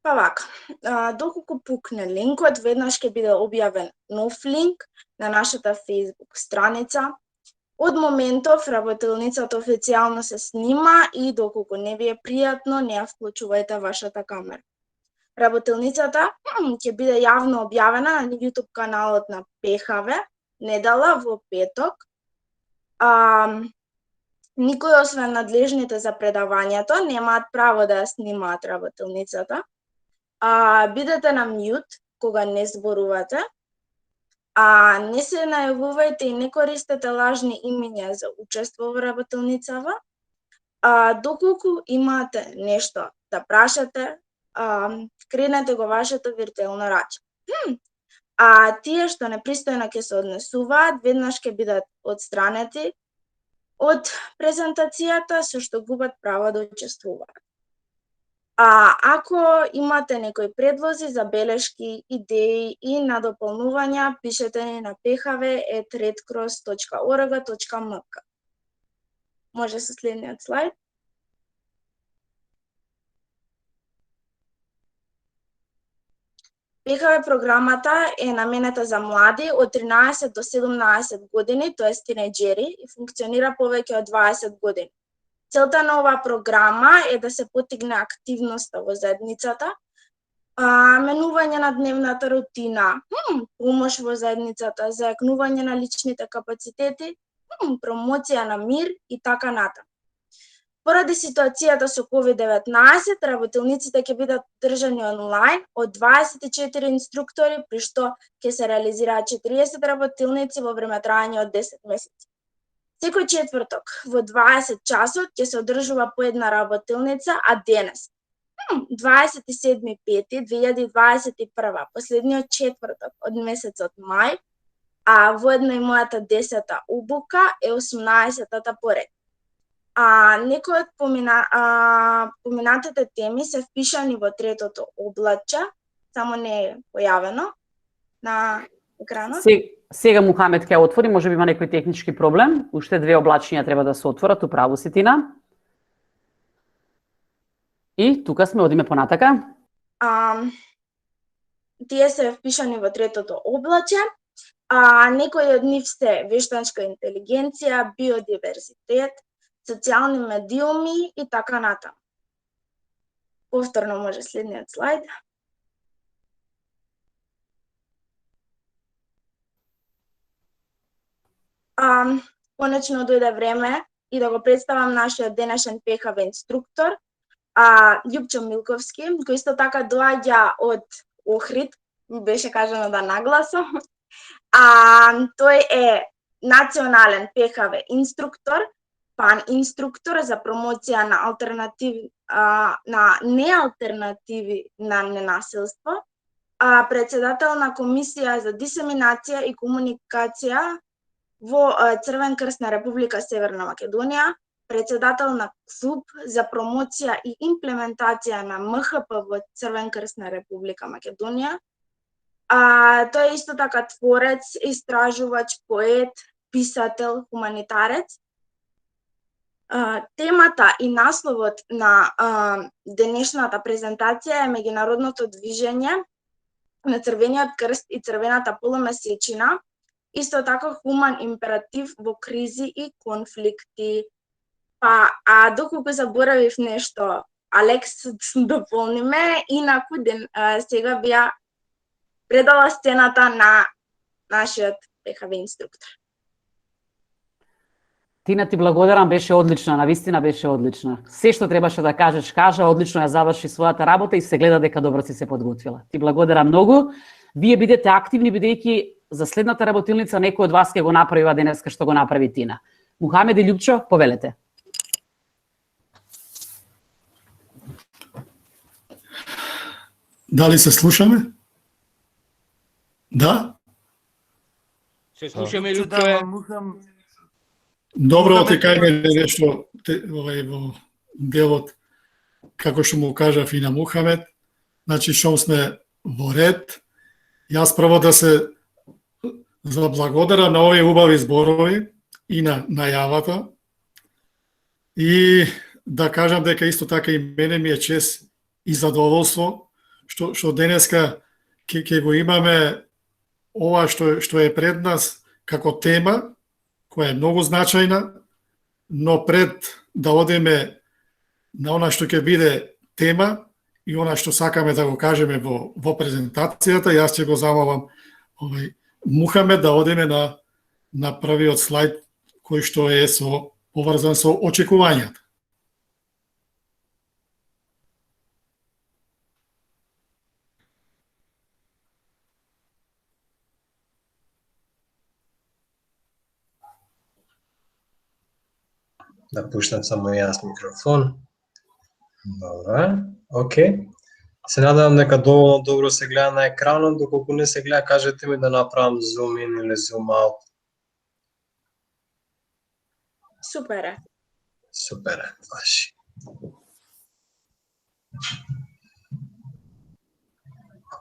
Па вака, доколку пукне линкот, веднаш ќе биде објавен нов линк на нашата Facebook страница. Од моментов работилницата официјално се снима и доколку не ви е пријатно, не ја вклучувајте вашата камера. Работилницата ќе биде јавно објавена на YouTube каналот на ПХВ недела во петок. Никој освен надлежните за предавањето немаат право да ја снимаат работилницата. Бидете на мјут кога не зборувате. Не се најавувајте и не користете лажни имиња за учество во работилницава. Доколку имате нешто да прашате, кренете го вашето виртуелно раче. Тие што непристојно ќе се однесуваат, веднаш ќе бидат одстранети од презентацијата, со што губат право да учествуваат. Ако имате некои предлози, забелешки, идеи и надополнувања, пишете ни на phv@redcross.org.mk. Може со следниот слайд. ПХВ програмата е наменета за млади од 13 до 17 години, тоа е тинеџери, и функционира повеќе од 20 години. Целта на оваа програма е да се поттикне активноста во заедницата, менување на дневната рутина, помош во заедницата, зајакнување на личните капацитети, промоција на мир и така натаму. Поради ситуацијата со COVID-19, работилниците ќе бидат држани онлайн од 24 инструктори, при што ќе се реализираат 40 работилници во време трајање од 10 месеци. Секој четврток во 20 часот ќе се одржува по една работилница, а денес, 27.5.2021, последниот четврток од месецот мај, во една и мојата 10-та обука е 18-тата поред. Некои од поминатите теми се впишани во третото облаче, само не е појавено на екранот. Сега Мухамед ќе отвори, може би има некој технички проблем, уште две облачња треба да се отворат, управо си Тина. И тука сме, одиме понатака. Тие се впишани во третото облаче, некои од нив се вештачка интелигенција, биодиверзитет, социјални медиуми и така натаму. Повторно може следниот слайд. Конечно дојде време и да го представам нашиот денешен ПХВ инструктор, Љупчо Милковски, кој исто така доаѓа од Охрид, ми беше кажано да нагласам. Тој е национален ПХВ инструктор, пан-инструктор за промоција на неалтернативи на ненасилство, председател на Комисија за дисеминација и комуникација во Црвен крст на Република Северна Македонија, председател на клуб за промоција и имплементација на МХП во Црвен крст на Република Македонија. Тој е исто така творец, истражувач, поет, писател, хуманитарец. Темата и насловот на денешната презентација е меѓународното движење на Црвениот крст и Црвената полумесечина, исто така хуман императив во кризи и конфликти. Доколку заборавив нешто, Алекс, дополни ме, инаку сега би ја предала сцената на нашиот ПХВ инструктор. Тина, ти благодарам, беше одлична, навистина беше одлична. Се што требаше да кажеш, кажа, одлично ја заврши својата работа и се гледа дека добро си се подготвила. Ти благодарам многу. Вие бидете активни, бидејќи за следната работилница некој од вас ќе го направи денеска што го направи Тина. Мухамед и Љупчо, повелете. Дали се слушаме? Да? Се слушаме, Љупчо. Добро, ти кај нешто во делот, како што му кажав и на Мухамед, значи шо сме во ред. Јас прво да се заблагодарам на овие убави зборови и на најавата и да кажам дека исто така и мене ми е чест и задоволство што денеска ќе го имаме ова што е пред нас како тема, која е многу значајна, но пред да одиме на она што ќе биде тема и она што сакаме да го кажеме во презентацијата, јас ќе го замолам Мухамед да одиме на првиот слајд кој што е поврзан со очекувањата. Да пуштам само јас микрофон. Добре, окей. Се надевам дека доволно добро се гледа на екранот, доколку не се гледа, кажете ми да направам zoom in или zoom out. Супер е. Супер е, ваши.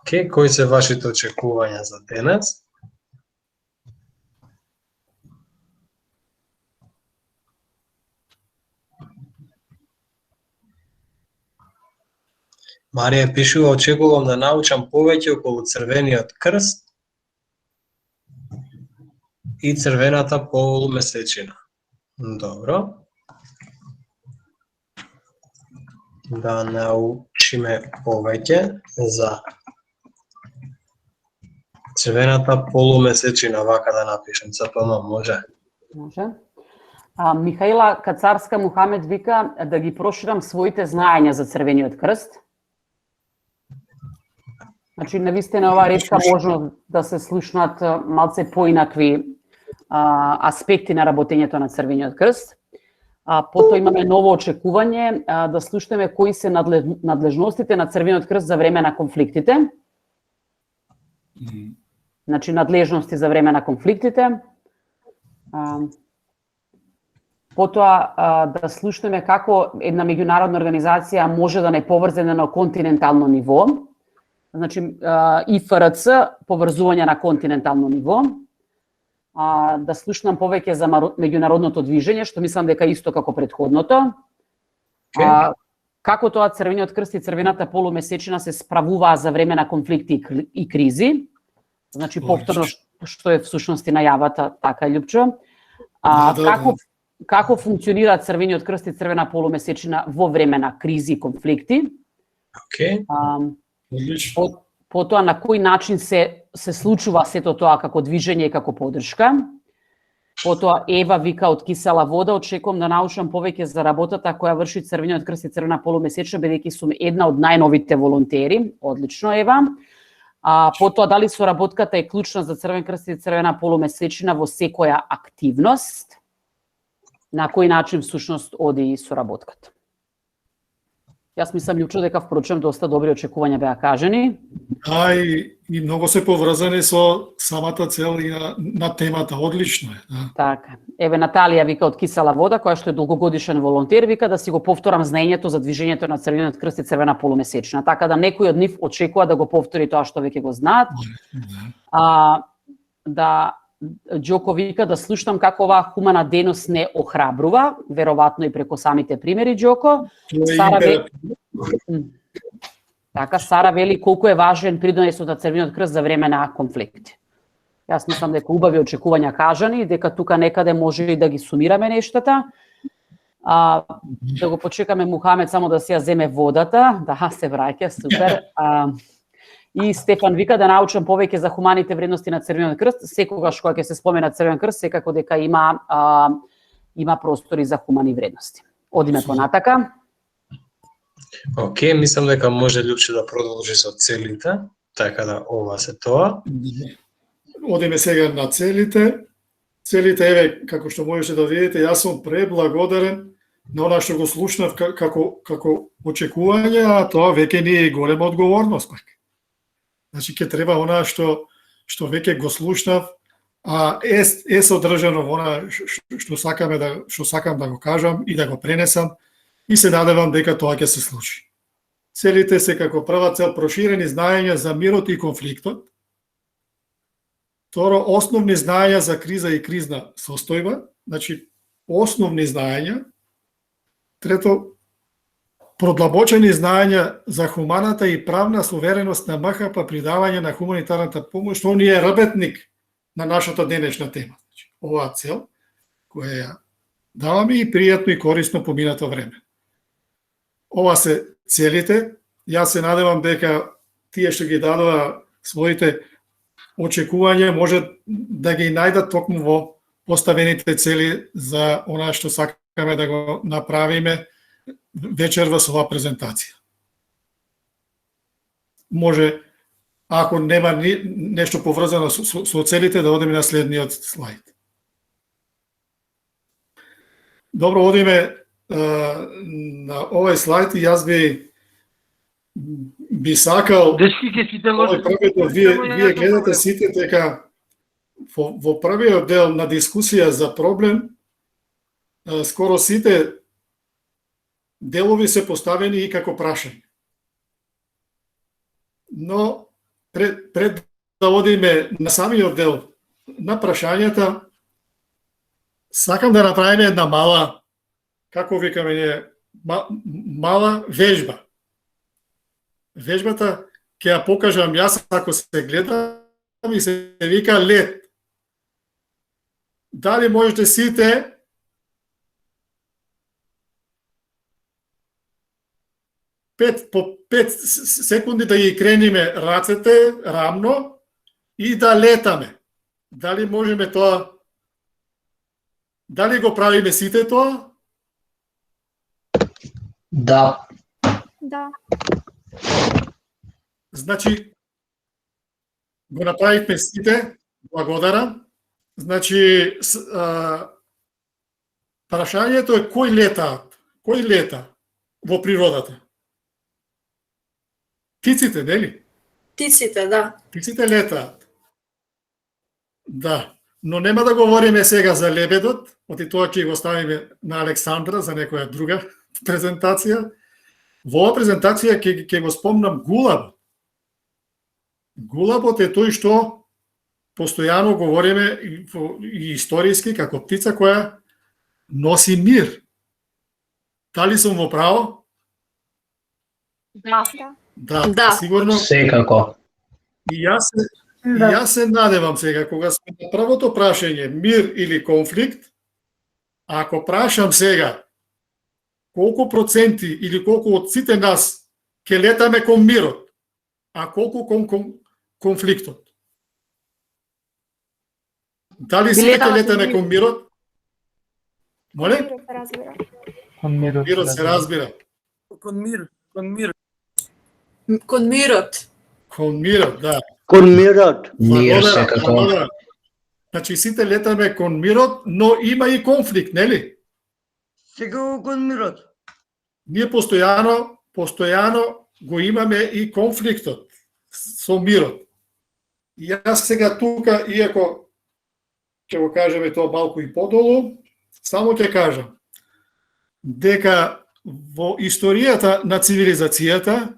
Окей, кои се вашите очекувања за денес? Марија пишува, очекувам да научам повеќе околу црвениот крст и црвената полумесечина. Добро. Да научиме повеќе за црвената полумесечина, вака да напишем, ЦПМ, може? Може. Михаила Кацарска Мухамед вика да ги проширам своите знаења за црвениот крст. Значи, навистина ова ретка можно да се слушнат малце поинакви аспекти на работењето на црвениот крст. Потоа имаме ново очекување да слушнеме кои се надлежностите на црвениот крст за време на конфликтите. Значи, надлежности за време на конфликтите. Потоа да слушнеме како една меѓународна организација може да не поврзане на континентално ниво. Значи, ИФРЦ, поврзување на континентално ниво. Да слушнам повеќе за меѓународното движење, што мислам дека исто како претходното. Како тоа црвениот крст и црвената полумесечина се справуваа за време на конфликти и кризи. Значи, повторно што е всушност и најавата, така е, Љупчо. Како функционира црвениот крст и црвена полумесечина во време на кризи и конфликти. Потоа на кој начин се случува сето тоа како движење и како поддршка. Потоа Ева вика од Кисела вода, очекувам да научам повеќе за работата која врши црвениот крст и црвена полумесечина, бидејќи сум една од најновите волонтери. Одлично, Ева. Потоа дали соработката е клучна за црвен крст и црвена полумесечина во секоја активност. На кој начин всушност оди соработката. Јас мислам, Љупчо, дека впрочем доста добри очекувања беа кажани. И многу се поврзани со самата цел и на темата, одлично е. Да. Така. Еве Наталија вика од Кисела вода, која што е долгогодишен волонтер, вика да си го повторам знаењето за движењето на црвениот крст и црвена полумесечина, така да некој од нив очекува да го повтори тоа што веќе го знаат. Џоко вика да слушнам како оваа хумана дејност не охрабрува, веројатно и преку самите примери, Џоко. Сара вели колку е важен придонесот на црвениот крст за време на конфликти. Јас мислам дека убави очекувања кажани, дека тука некаде може и да ги сумираме нештата. Да го почекаме Мухамед само да си ја земе водата. Да, се враќа, супер. И Стефан вика да научам повеќе за хуманите вредности на црвениот крст. Секогаш кога ќе се спомена црвен крст, секако дека има простори за хумани вредности. Одиме понатака. Океј, мислам дека може Љупче да продолжи со целите, така да ова се тоа. Одиме сега на целите. Целите, еве, како што можете да видите, јас сум преблагодарен на она што го слушнав како очекување, а тоа веќе не е голема одговорност. Значи, ќе треба она што веќе го слушнав, е содржано во она што сакам да го кажам и да го пренесам, и се надевам дека тоа ќе се случи. Целите се како прва цел проширени знаења за мирот и конфликтот. Второ, основни знаења за криза и кризна состојба, значи основни знаења. Трето, продлабочени знаења за хуманата и правна сувереност на МХП при давање на хуманитарната помош, што е работник на нашата денешна тема. Значи, оваа цел која ја даваме и пријатно и корисно поминато време. Ова се целите. Јас се надевам дека тие што ги дадоа своите очекувања може да ги најдат токму во поставените цели за она што сакаме да го направиме вечерва со оваа презентација. Може, ако нема нешто поврзано со целите, да одиме на следниот слайд. Добро, одиме на овој слайд и јас би сакал Дечки, ќе читаме. Вие гледате сите дека во првиот дел на дискусија за проблем скоро сите делови се поставени и како прашање. Но пред да одиме на самиот дел на прашањата, сакам да направиме една мала, како викаме ние, мала вежба. Вежбата ќе ја покажам јас ако се гледам и се вика лед. Дали можете сите по 5 секунди да ги крениме рацете рамно и да летаме. Дали можеме тоа? Дали го правиме сите тоа? Да. Да. Значи, го направивме сите, благодарам. Значи, прашањето е кој летаат? Кој лета во природата? Птиците, нели? Птиците, да. Птиците летаат. Да, но нема да говориме сега за лебедот, оти тоа ќе го ставиме на Александра за некоја друга презентација. Во оваа презентација ќе го спомнам гулабот. Гулабот е тој што постојано говориме и историски како птица која носи мир. Дали сум во право? Да. Да, сигурно. Секако. И јас се надевам сега, кога сме на првото прашање, мир или конфликт, ако прашам сега, колку проценти или колку од сите нас ќе летаме кон мирот, а колку кон конфликтот? Дали сите ќе летаме кон мирот? Моле? Мирот се разбира. Кон мир. Кон мирот. Кон мирот, да. Кон мирот. Мир секако. Значи сите летаме кон мирот, но има и конфликт, нели? Секако кон мирот. Ние постојано го имаме и конфликтот со мирот. И јас сега тука, иако ќе го кажеме тоа малку и подолу, само ќе кажам дека во историјата на цивилизацијата,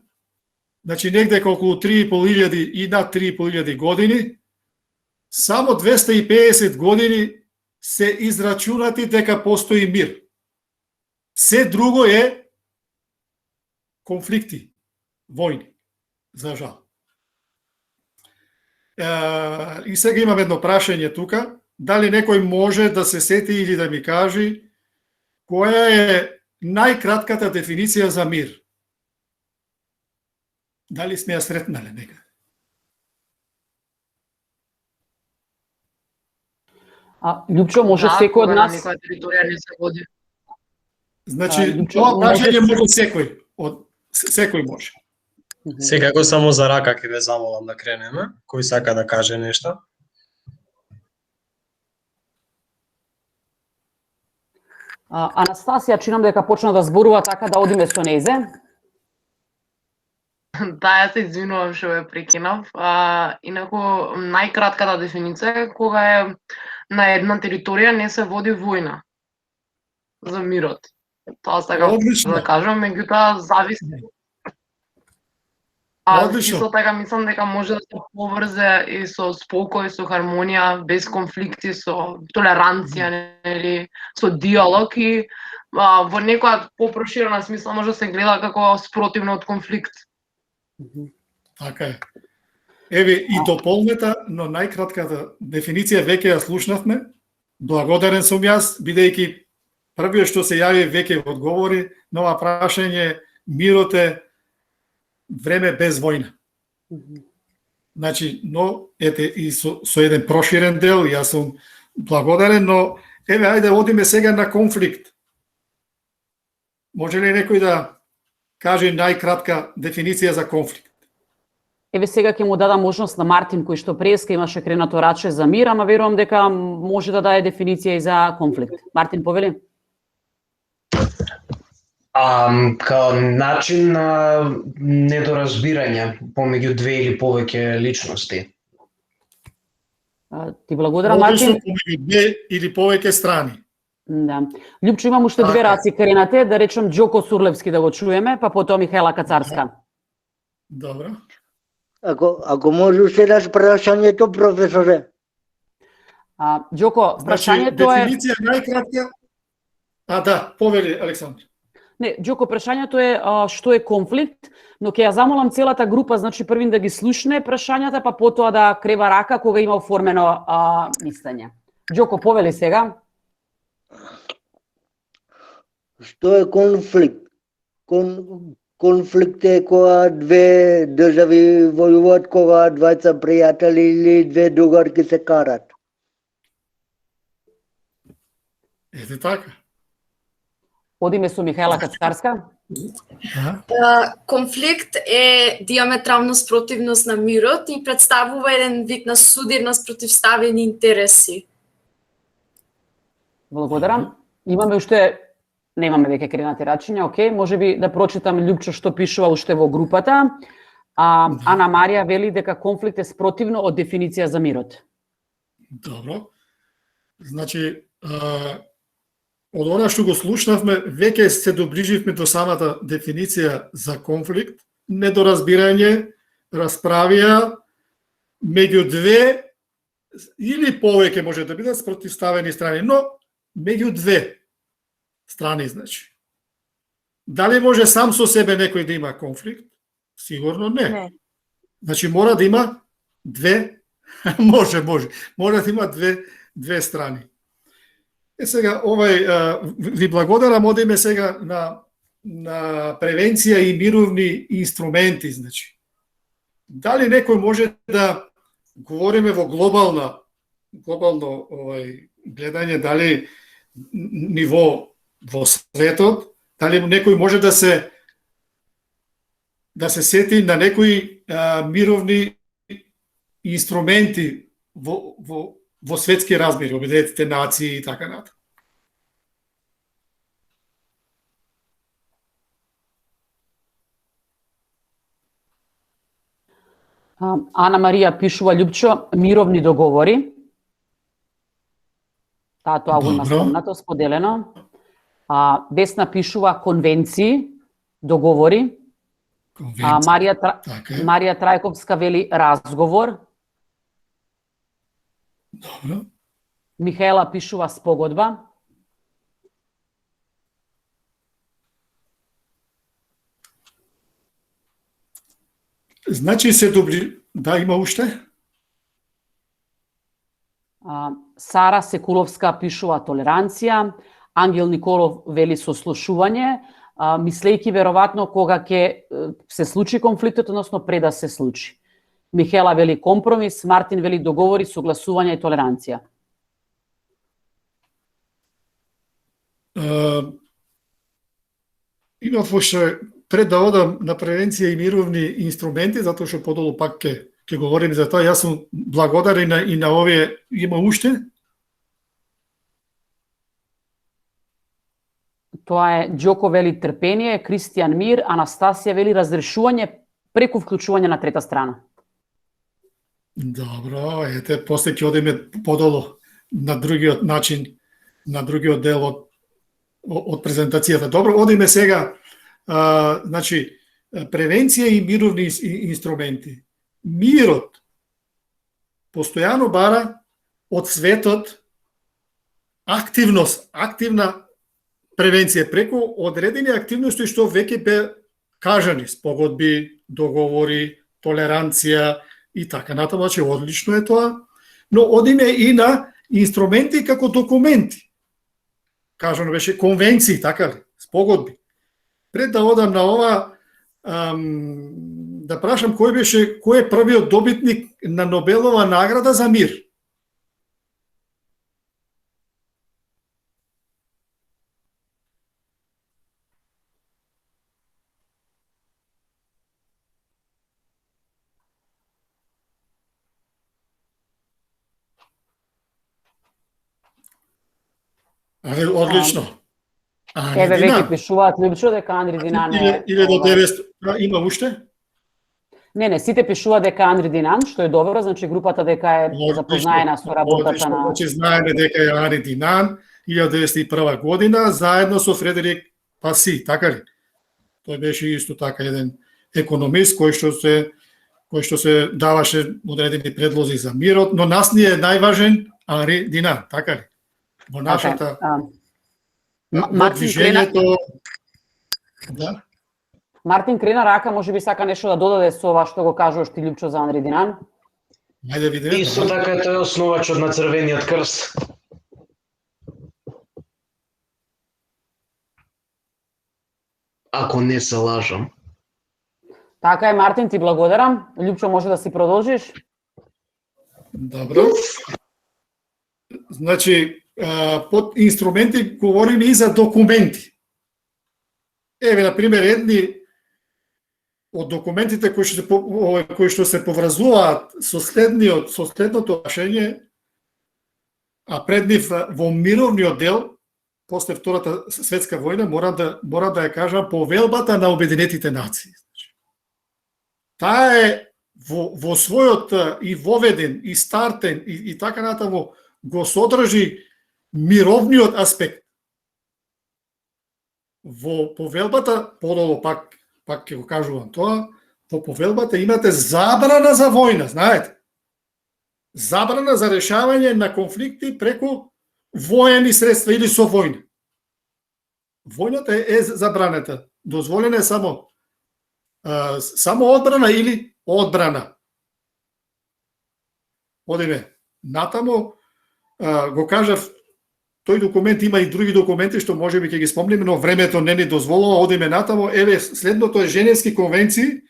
значи негде околу 3.500 и над 3.500 години, само 250 години се израчунати дека постои мир. Се друго е конфликти, војни, за жал. И сега имам едно прашање тука, дали некој може да се сети или да ми кажи која е најкратката дефиниција за мир? Дали сме ја сретнале некаде? Љупчо, може секој од нас... Некоја територија не се води. Значи, тоа прашање може секој може. Секако само за рака ќе ве замолам да кренеме. Кој сака да каже нешто? Анастасија, чинам дека почна да зборува, така да одиме со нејзе. Да, јас се извинувам што ве прекинав. Инаку, најкратката дефиниција е кога е на една територија не се води војна за мирот. Тоа сакам да кажам, меѓутоа зависи. Исто така мислам дека може да се поврзе и со спокој, со хармонија, без конфликти, со толеранција, нели, со диалог и во некоја попроширена смисла може да се гледа како спротивно од конфликт. Така е. Еве и дополнета, но најкратката дефиниција веќе ја слушнавме. Благодарен сум јас, бидејќи првиот што се јави веќе одговори на ова прашање, мирот е време без војна. Значи, но ете и со еден проширен дел, јас сум благодарен, но еве ајде одиме сега на конфликт. Може ли некој да каже најкратка дефиниција за конфликт? Еве сега ќе му дадам можност на Мартин, кој што преска имаше кренато раче за мир, ама верувам дека може да даде дефиниција и за конфликт. Мартин, повели? Као начин на недоразбирање помеѓу две или повеќе личности. Ти благодарам, Мартин. Помеѓу две или повеќе страни. Да. Љупчо, имам уште две раци кренате, да речем Џоко Сурлевски да го чуеме, па потоа Михаела Кацарска. Добро. Ако може уште раз прашањето, професоре. Џоко, прашањето е... Дефиниција најкратка... да, повели, Александр. Не, Џоко, прашањето е што е конфликт, но ќе ја замолам целата група, значи првин да ги слушне прашањата, па потоа да крева рака кога има оформено мислење. Џоко, повели сега. Што е конфликт? Конфликт е кога две држави војуваат, кога двајца пријатели или две другарки се карат. Ете така. Одиме со Михаела Кацарска. Конфликт е диаметрално спротивност на мирот и представува еден вид на судир на спротивставени интереси. Благодарам. Имаме уште, немаме веќе кренати рачиња, окей, може би да прочитам Љупчо што пишува уште во групата. Ана Марија вели дека конфликт е спротивно од дефиниција за мирот. Добро. Значи, од она што го слушнавме, веќе се доближивме до самата дефиниција за конфликт, недоразбирање, расправија меѓу две или повеќе може да бидат спротивставени страни, но меѓу две страни, значи. Дали може сам со себе некој да има конфликт? Сигурно не. Значи мора да има две, може, мора да има две страни. Сега, ви благодарам, одиме сега на превенција и мировни инструменти, значи. Дали некој може да говориме во глобално гледање, дали ниво во светот, дали некој може да се сети на некои мировни инструменти во светски размери, Обединетите нации и така натаму. Ана Марија пишува Љупчо мировни договори. Тоа го има спомнато, споделено. Весна пишува конвенции, договори. Марија Трајковска вели разговор. Добро. Михаела пишува спогодба. Значи да, има уште? Сара Секуловска пишува толеранција. Ангел Николов вели сослушување, мислејќи веројатно кога ќе се случи конфликтот, односно пред да се случи. Михела вели компромис, Мартин вели договори, согласување и толеранција. Имав уште пред да одам на превенција и мировни инструменти, затоа што подолу пак ќе говорим за тоа. Јас сум благодарен и на овие, има уште. Тоа е Џоко вели трпение, Кристијан мир, Анастасија вели разрешување преку вклучување на трета страна. Добро, ете, после ќе одиме подолу на другиот начин, на другиот дел од презентацијата. Добро, одиме сега, значи, превенција и мировни инструменти. Мирот постојано бара од светот активна превенција преку одредени активности што веќе бе кажани, спогодби, договори, толеранција и така натаму, значи одлично е тоа, но одиме и на инструменти како документи. Кажано беше конвенции, така ли, спогодби. Пред да одам на ова, да прашам кој е првиот добитник на Нобелова награда за мир? Одлично. Еве веќе пишуваат Лјупчо дека Андри Динан е... Или до 900, има уште? Не, сите пишуваат дека Андри Динан, што е добро, значи групата дека е запознаена со работата на... Значи знаеме дека е Андри Динан, 1901 година, заедно со Фредерик Паси, така ли? Тој беше исто така еден економист кој што се даваше одредени предлози за мирот, но нас ни е најважен Андри Динан, така ли? Во нашата движењето... Да? Мартин крена рака, може би сака нешто да додаде со ова што го кажуваш ти, Лјупчо, за Андри Динан? Ајде видиме. Исто така тој е основачот на Црвениот крст. Ако не се лажам. Така е, Мартин, ти благодарам. Лјупчо, може да си продолжиш? Добро. Значи, под инструменти говориме и за документи. Еве, например, едни од документите кои што се поврзуваат со следното рашење, а пред нив во мировниот дел, после Втората светска војна, мора да ја кажам, повелбата на Обединетите нации. Таа е во својот и воведен, и стартен, и така натаму, го содржи мировниот аспект. Во повелбата, подолу пак ќе го кажувам тоа, во повелбата имате забрана за војна, знаете? Забрана за решавање на конфликти преку воени средства или со војна. Војната е забранета. Дозволена е само одбрана или одбрана. Одиме натаму, го кажав, тој документ има и други документи што можеби ќе ги спомниме, но времето не ни дозволува, одиме натаму. Еве, следното е Женевски конвенции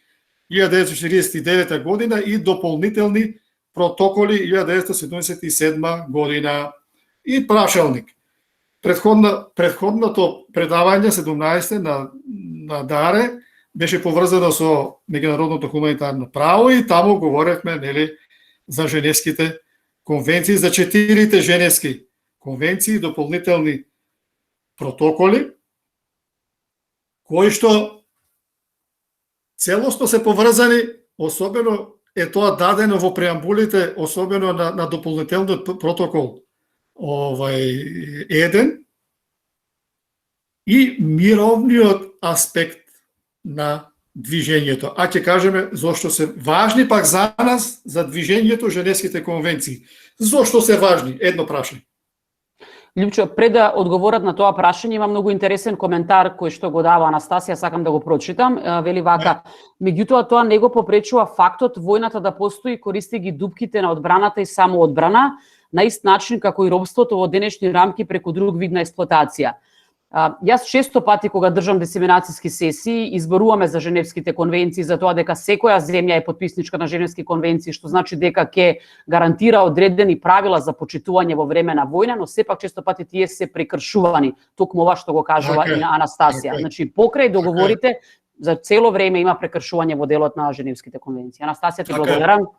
1949 година и дополнителни протоколи 1977 година и прашалник. Предходното предавање 17 на Даре беше поврзано со меѓународното хуманитарно право и таму говоревме, нели, за Женевските конвенции, за 4 Женевски конвенции, дополнителни протоколи, кои што целосно се поврзани, особено е тоа дадено во преамбулите, особено на дополнителниот протокол 1 и мировниот аспект на движењето. А ќе кажеме зошто се важни пак за нас, за движењето Женевските конвенции. Зошто се важни? Едно прашање. Лјупчо, пред да одговорат на тоа прашање, има многу интересен коментар кој што го дава Анастасија, сакам да го прочитам. Вели вака: меѓутоа тоа не го попречува фактот војната да постои, користи ги дупките на одбраната и самоодбрана, на ист начин како и робството во денешни рамки преку друг вид на експлоатација. Јас често пати кога држам дисеминацијски сесии изборуваме за Женевските конвенции, за тоа дека секоја земја е потписничка на Женевски конвенции, што значи дека ќе гарантира одредени правила за почитување во време на војна, но сепак често пати тие се прекршувани. Токму ова што го кажува и на Анастасија. Значи покрај договорите за цело време има прекршување во делот на Женевските конвенции. Анастасија, ти благодарам.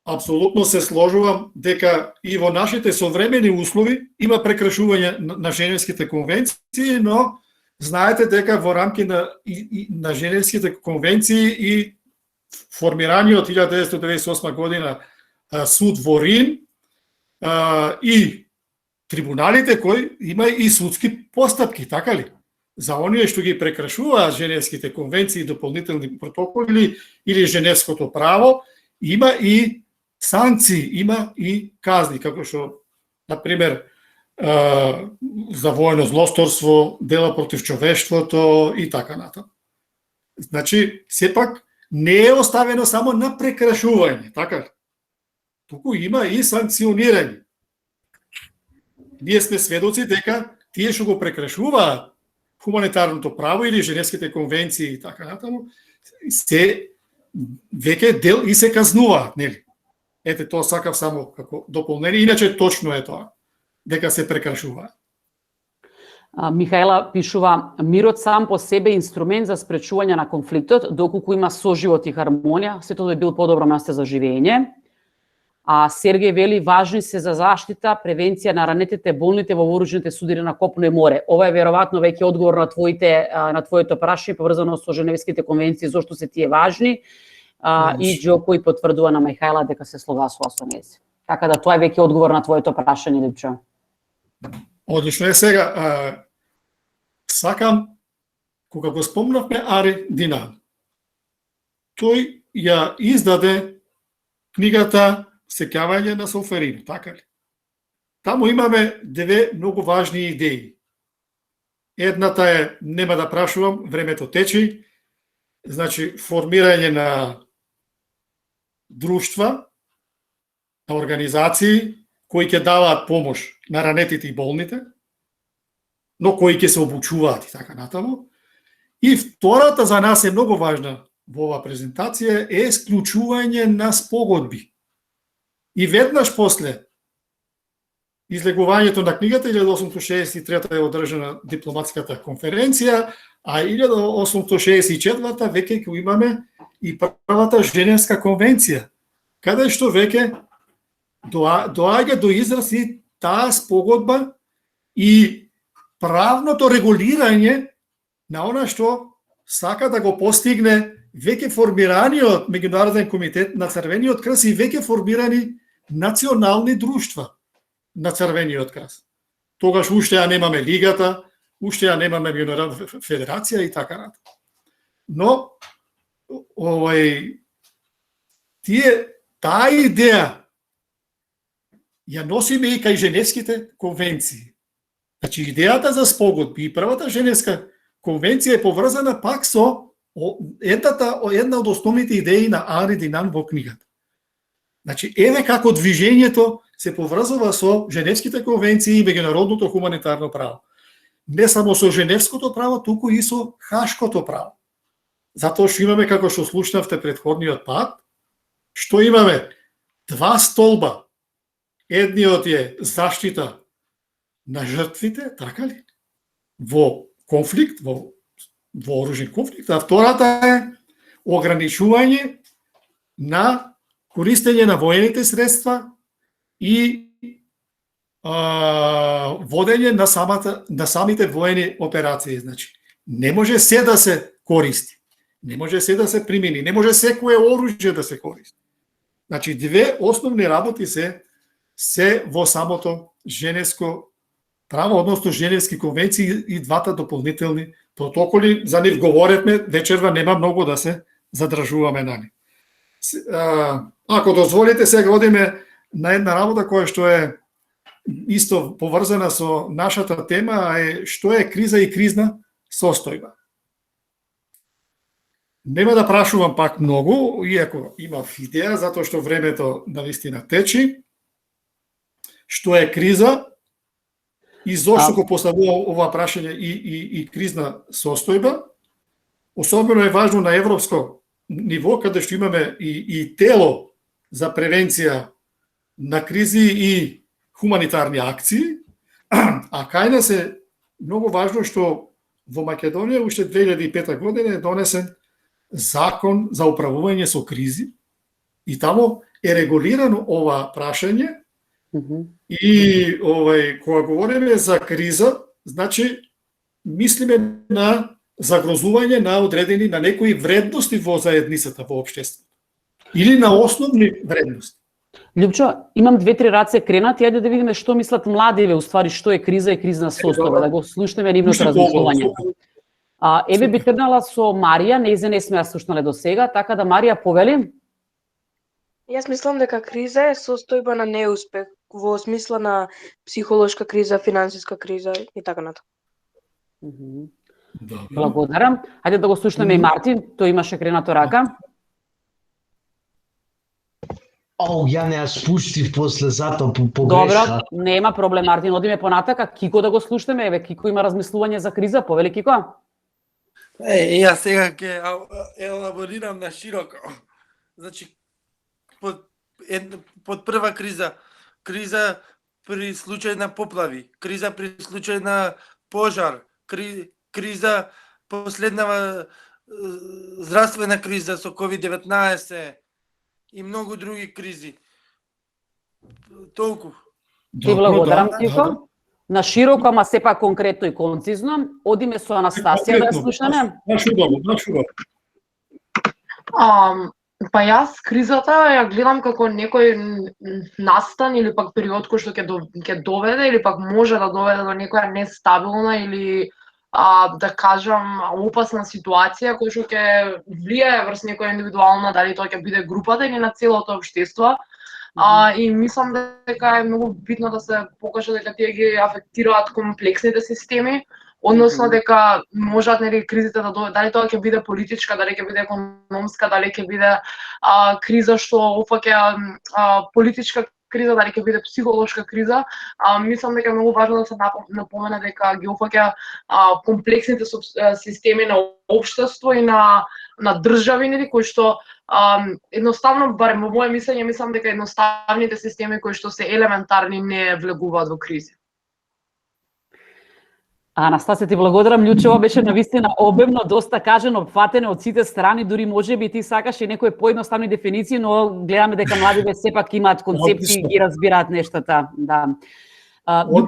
Апсолутно се сложувам дека и во нашите современи услови има прекршување на Женевските конвенции, но знаете дека во рамки на Женевските конвенции и формираниот 1998 година суд во Рим и трибуналите кои има и судски постапки, така ли? За оние што ги прекршуваат Женевските конвенции, дополнителни протоколи или Женевското право, има и санкции, има и казни, како што, например, за воено злосторство, дела против човештвото и така натаму. Значи, сепак не е оставено само на прекрашување, така? Туку има и санкционирање. Ние сме сведоци дека тие што го прекрашуваат хуманитарното право или Женевските конвенции и така натаму, се веќе дел и се казнуваат, нели? Ете, тоа сакав само како дополнение, иначе точно е тоа, дека се прекрашуваат. Михаела пишува, мирот сам по себе е инструмент за спречување на конфликтот, доколку има соживот и хармонија, сето би бил подобро место за живење. А Сергеј вели, важни се за заштита, превенција на ранетите, болните во вооружените судири на копно и море. Ова е веројатно веќе одговор на твоето прашање поврзано со Женевските конвенции, зошто се тие важни. И Џоко и потврдува на Михаела дека се согласува со нејзи. Така да тоа е веќе одговор на твоето прашање, Липчо. Одлично е сега. Сакам, кога го спомнавме Ари Динан, тој ја издаде книгата Сеќавање на Солферино, така ли? Таму имаме две многу важни идеи. Едната е, нема да прашувам, времето течи, значи формирање на друштва, на организации кои ќе даваат помош на ранетите и болните, но кои ќе се обучуваат и така натаму. И втората за нас е многу важна во оваа презентација е склучување на спогодби. И веднаш после излегувањето на книгата 1863 е одржана дипломатската конференција, а 1864 веќе ќе имаме и првата Женевска конвенција, каде што веќе доаѓа до израз и таа спогодба и правното регулирање на она што сака да го постигне веќе формираниот Меѓународен комитет на Црвениот крст и веќе формирани национални друштва на Црвениот крст. Тогаш уште ја немаме лигата, уште ја немаме Меѓународна федерација и така натаму. Но таа идеја ја носиме и кај Женевските конвенции. Значи идејата за спогодби и првата Женевска конвенција е поврзана пак со една од основните идеи на Ари Динан во книгата. Значи, еве како движењето се поврзува со Женевските конвенции и меѓународното хуманитарно право. Не само со Женевското право, туку и со Хашкото право. Затоа што имаме, како што слушнавте предходниот пат, што имаме два столба. Едниот е заштита на жртвите, така ли? Во конфликт, во вооружен конфликт, а втората е ограничување на користење на воените средства и водење на самите воени операции. Значи, не може се да се користи, не може се да се примени, не може секое оружје да се користи. Значи, две основни работи се во самото Женевско право, односно Женевски конвенции и двата дополнителни протоколи. За нив говоревме, вечерва нема многу да се задржуваме на нив. Ако дозволите, сега одиме на една работа која што е исто поврзана со нашата тема, е што е криза и кризна состојба. Нема да прашувам пак многу, иако имав идеја, затоа што времето навистина течи. Што е криза и зошто го поставува ова прашање и кризна состојба. Особено е важно на европско ниво, каде што имаме и тело за превенција на кризи и хуманитарни акции, а кај нас е многу важно што во Македонија уште 2005 година е донесен закон за управување со кризи и таму е регулирано ова прашање. И кога говориме за криза, значи мислиме на загрозување на одредени, на некои вредности во заедницата, во општеството. Или на основни вредности. Лјупчо, имам 2-3 раце кренати, ајде да видиме што мислат младиве, уствари што е криза и кризна состојба, да го слушнеме нивното размислување. Еве би тргнала со Марија, нејзе не сме ја слушнале до сега, така да Марија повели. Јас мислам дека криза е состојба на неуспех, во смисла на психолошка криза, финансиска криза и така натаму. Благодарам. Хајде да го слушнеме и Мартин, тој имаше кренато рака. Ја не ја спуштив после зато по Добро, погреша. нема проблем, Мартин, одиме понатака. Кико да го слушнеме, еве Кико има размислување за криза, повели Кико. Јас сега ќе елаборирам на широко. Значи, под прва криза при случај на поплави, криза при случај на пожар, криза последнава здравствена криза со COVID-19 и многу други кризи. Толку. Ти благодарам, Кико. На широко, ама сепак конкретно и концизно. Одиме со Анастасија да ја слушаме. Па јас кризата ја гледам како некој настан или пак период кој што ќе доведе или пак може да доведе до некоја нестабилна или да кажам опасна ситуација која што ќе влијае врз некоја индивидуална, дали тоа ќе биде групата или на целото општество. И мислам дека е многу битно да се покаже дека тие ги афектираат комплексните системи, односно дека можат нели кризите да доведат, дали тоа ќе биде политичка, дали ќе биде економска, дали ќе биде криза што опфаќа политичка криза, дали ќе биде психолошка криза. Мислам дека е многу важно да се напомене дека ги опфаќа комплексните системи на општество и на држави, нели, кои што едноставно, барем во моје мислење, мислам дека едноставните системи кои што се елементарни не влегуваат во кризи. Анастасија, ти благодарам. Лјучево беше навистина обемно, доста кажено, опфатено од сите страни, дури можеби ти сакаше некои поедноставни дефиниции, но гледаме дека младите сепак имаат концепции и ги разбираат нештата. Да. Имам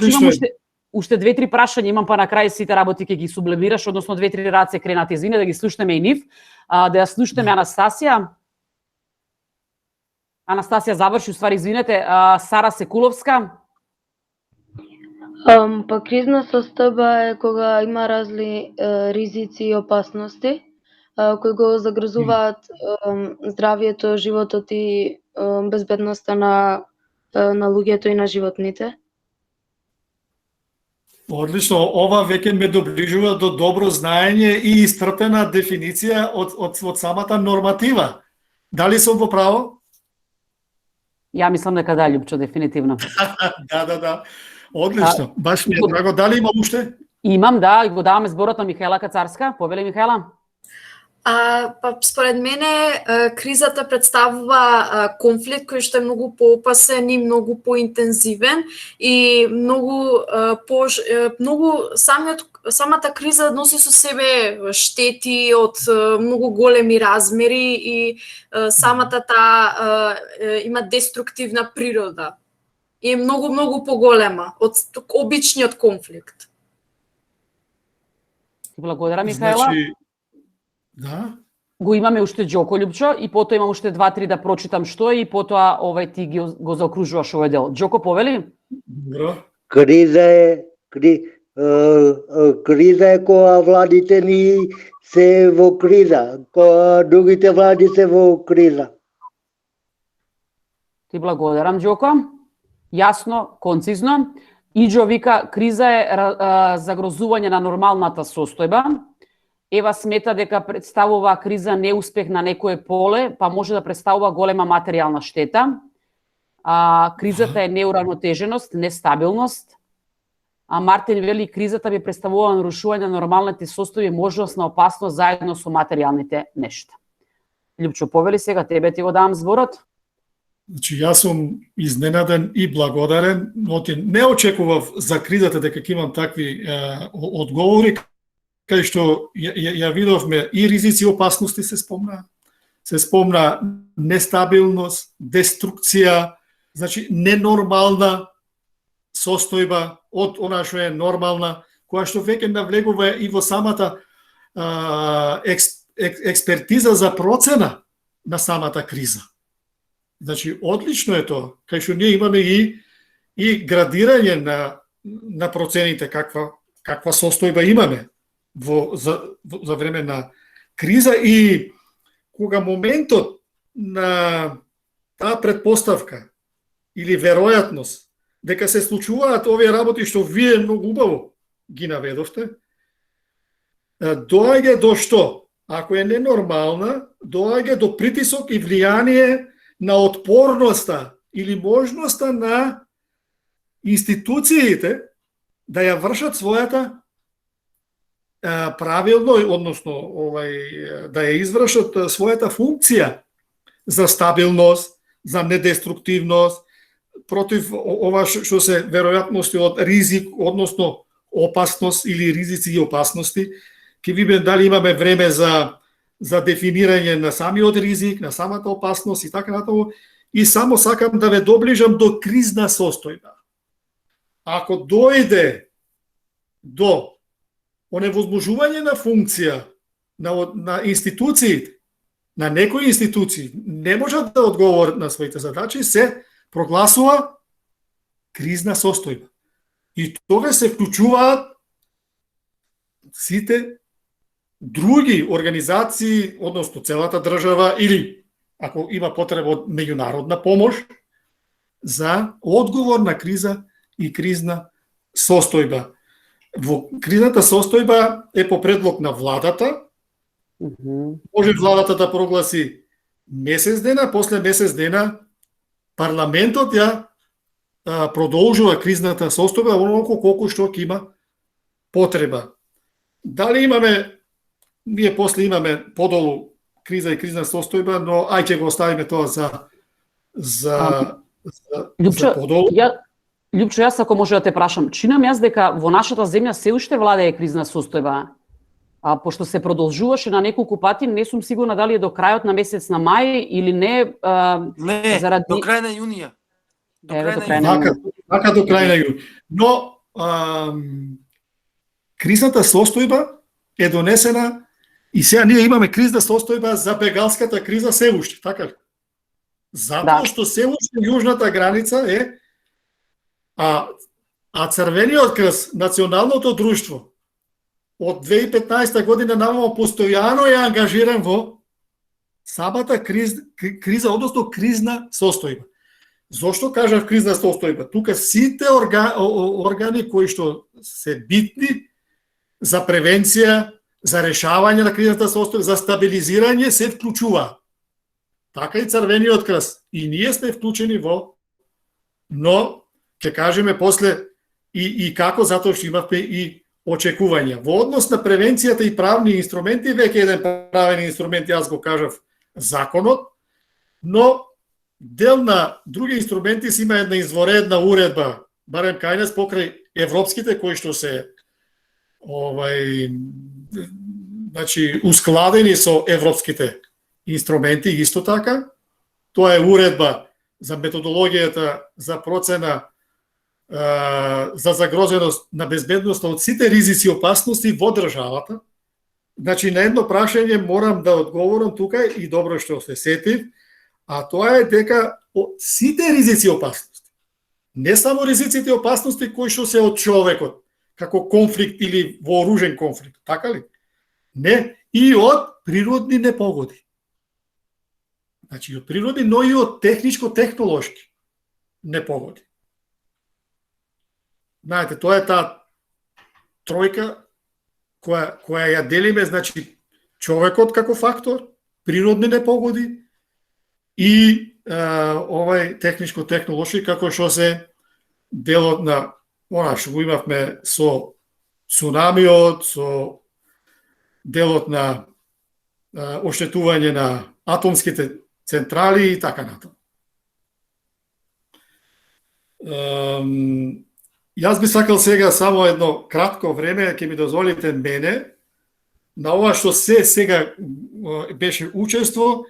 уште 2-3 прашања, имам па на крај сите работи ќе ги сублимираш, односно 2-3 раце кренати, извине да ги слушнеме и нив. Да ја слушнеме Анастасија. Анастасија заврши, уствари, извинете, Сара Секуловска. Па кризна состојба е кога има разни ризици и опасности кои го загрозуваат здравието, животот и безбедноста на луѓето и на животните. Одлично, ова веќе ме доближува до добро знаење и истрпена дефиниција од самата норматива. Дали сум во право? Ја мислам дека да, Љупчо, дефинитивно. Да. Одлично, баш ми е драго. Дали има уште? Имам, да, го даваме зборот на Михаела Кацарска. Повели, Михаела. Па според мене кризата представува конфликт кој што е многу поопасен и многу поинтензивен и самата криза носи со себе штети од многу големи размери и самата таа има деструктивна природа. И е многу поголема од обичниот конфликт. Благодарам, Михаела. Значи, да. Го имаме уште Џоко, Љупчо, и потоа имам уште 2-3 да прочитам што е и потоа ти го заокружуваш овој дел. Џоко, повели? Добро. Криза е кога владите ни се во криза, кога другите влади се во криза. Ти благодарам, Џоко. Јасно, концизно. Иџо вика, криза е загрозување на нормалната состојба. Ева смета дека представува криза неуспех на некое поле, па може да представува голема материјална штета. Кризата е неуравнотеженост, нестабилност. Мартин вели, кризата би представува нарушување на нормалните состојби, можност на опасност заедно со материјалните нешта. Љупчо, повели сега, тебе ти го давам зборот. Значи, јас сум изненаден и благодарен, но не очекував за кризата дека ќе имам такви одговори, кај што ја видовме и ризици и опасности се спомна. Се спомна нестабилност, деструкција, значи ненормална состојба од она што е нормална, која што веќе навлегува и во самата експертиза за процена на самата криза. Значи, одлично е тоа, кај што ние имаме и градирање на процените, каква состојба имаме за време на криза и кога моментот на таа предпоставка или веројатност дека се случуваат овие работи што вие многу убаво ги наведовте, доаѓа до што? Ако е ненормална, доаѓа до притисок и влијание на отпорноста или можноста на институциите да ја вршат својата правилно, односно да ја извршат својата функција за стабилност, за недеструктивност, против ова што се веројатности од ризик, односно опасност или ризици и опасности. Ке видиме дали имаме време за дефинирање на самиот ризик, на самата опасност и така натаму. И само сакам да ве доближам до кризна состојба. Ако дојде до оневозможување на функција на институциите, на некои институции не можат да одговорат на своите задачи, се прогласува кризна состојба. И тога се вклучуваат сите други организации, односно целата држава, или ако има потреба од меѓународна помош, за одговор на криза и кризна состојба. Во кризната состојба е по предлог на владата. Може владата да прогласи месец дена, после месец дена парламентот ја продолжува кризната состојба онолку колку што ќе има потреба. Дали имаме, ние после имаме подолу криза и кризна состојба, но ај ќе го оставиме тоа за подолу. Љупчо, јас ако може да те прашам, чинам јас дека во нашата земја се уште владее кризна состојба, а пошто се продолжуваше на неколку пати, не сум сигурна дали е до крајот на месец на мај или не. Не, заради... до крај на јунија. Така до крај на јуни. Но кризната состојба е донесена и сега ние имаме кризна состојба за бегалската криза се уште, така ли? Затоа што се уште јужната граница е а Црвениот крст, националното друштво, од 2015 година намамо постојано е ангажиран во самата криза, односно кризна состојба. Зошто кажав кризна состојба? Тука сите органи кои што се битни за превенција, за решавање на кризната состојба, за стабилизирање се вклучува. Така и Црвениот крст. И ние сме вклучени во, но ќе кажеме после и како, затоа што имавме и очекувања. Во однос на превенцијата и правни инструменти, веќе еден правен инструмент, јас го кажав, законот, но дел на други инструменти си има една изворедна уредба, барем кај нас покрај европските кои што се значи ускладени со европските инструменти исто така. Тоа е уредба за методологијата за процена за загрозеност на безбедноста од сите ризици и опасности во државата. Значи, на едно прашање морам да одговорам тука и добро што се сетив, а тоа е дека сите ризици и опасности, не само ризиците и опасности кои што се од човекот, како конфликт или вооружен конфликт, така ли? Не, и од природни непогоди. Значи, од природни, но и од техничко-технолошки непогоди. Знаете, тоа е таа тројка која ја делиме, значи, човекот како фактор, природни непогоди и овај техничко-технолошки како што се делот на она што го имавме со цунамиот, со делот на оштетување на атомските централи и така натаму. Јас би сакал сега само едно кратко време, ќе ми дозволите мене, на ова што се сега беше учество,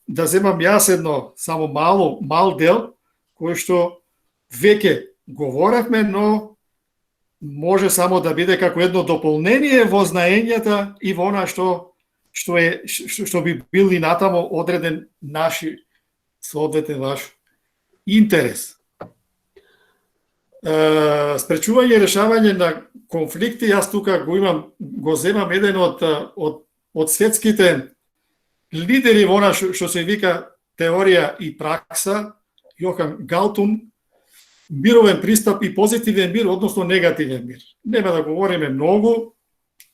да земам јас едно само мал дел, кој што веќе говоревме, но може само да биде како едно дополнение во знаењата и во она што би бил и натамо одреден наши соодветен ваш интерес. Спречување и решавање на конфликти, јас тука го земам еден од светските лидери во она што се вика теорија и пракса, Јохан Галтун, мировен пристап и позитивен мир, односно негативен мир. Нема да говориме многу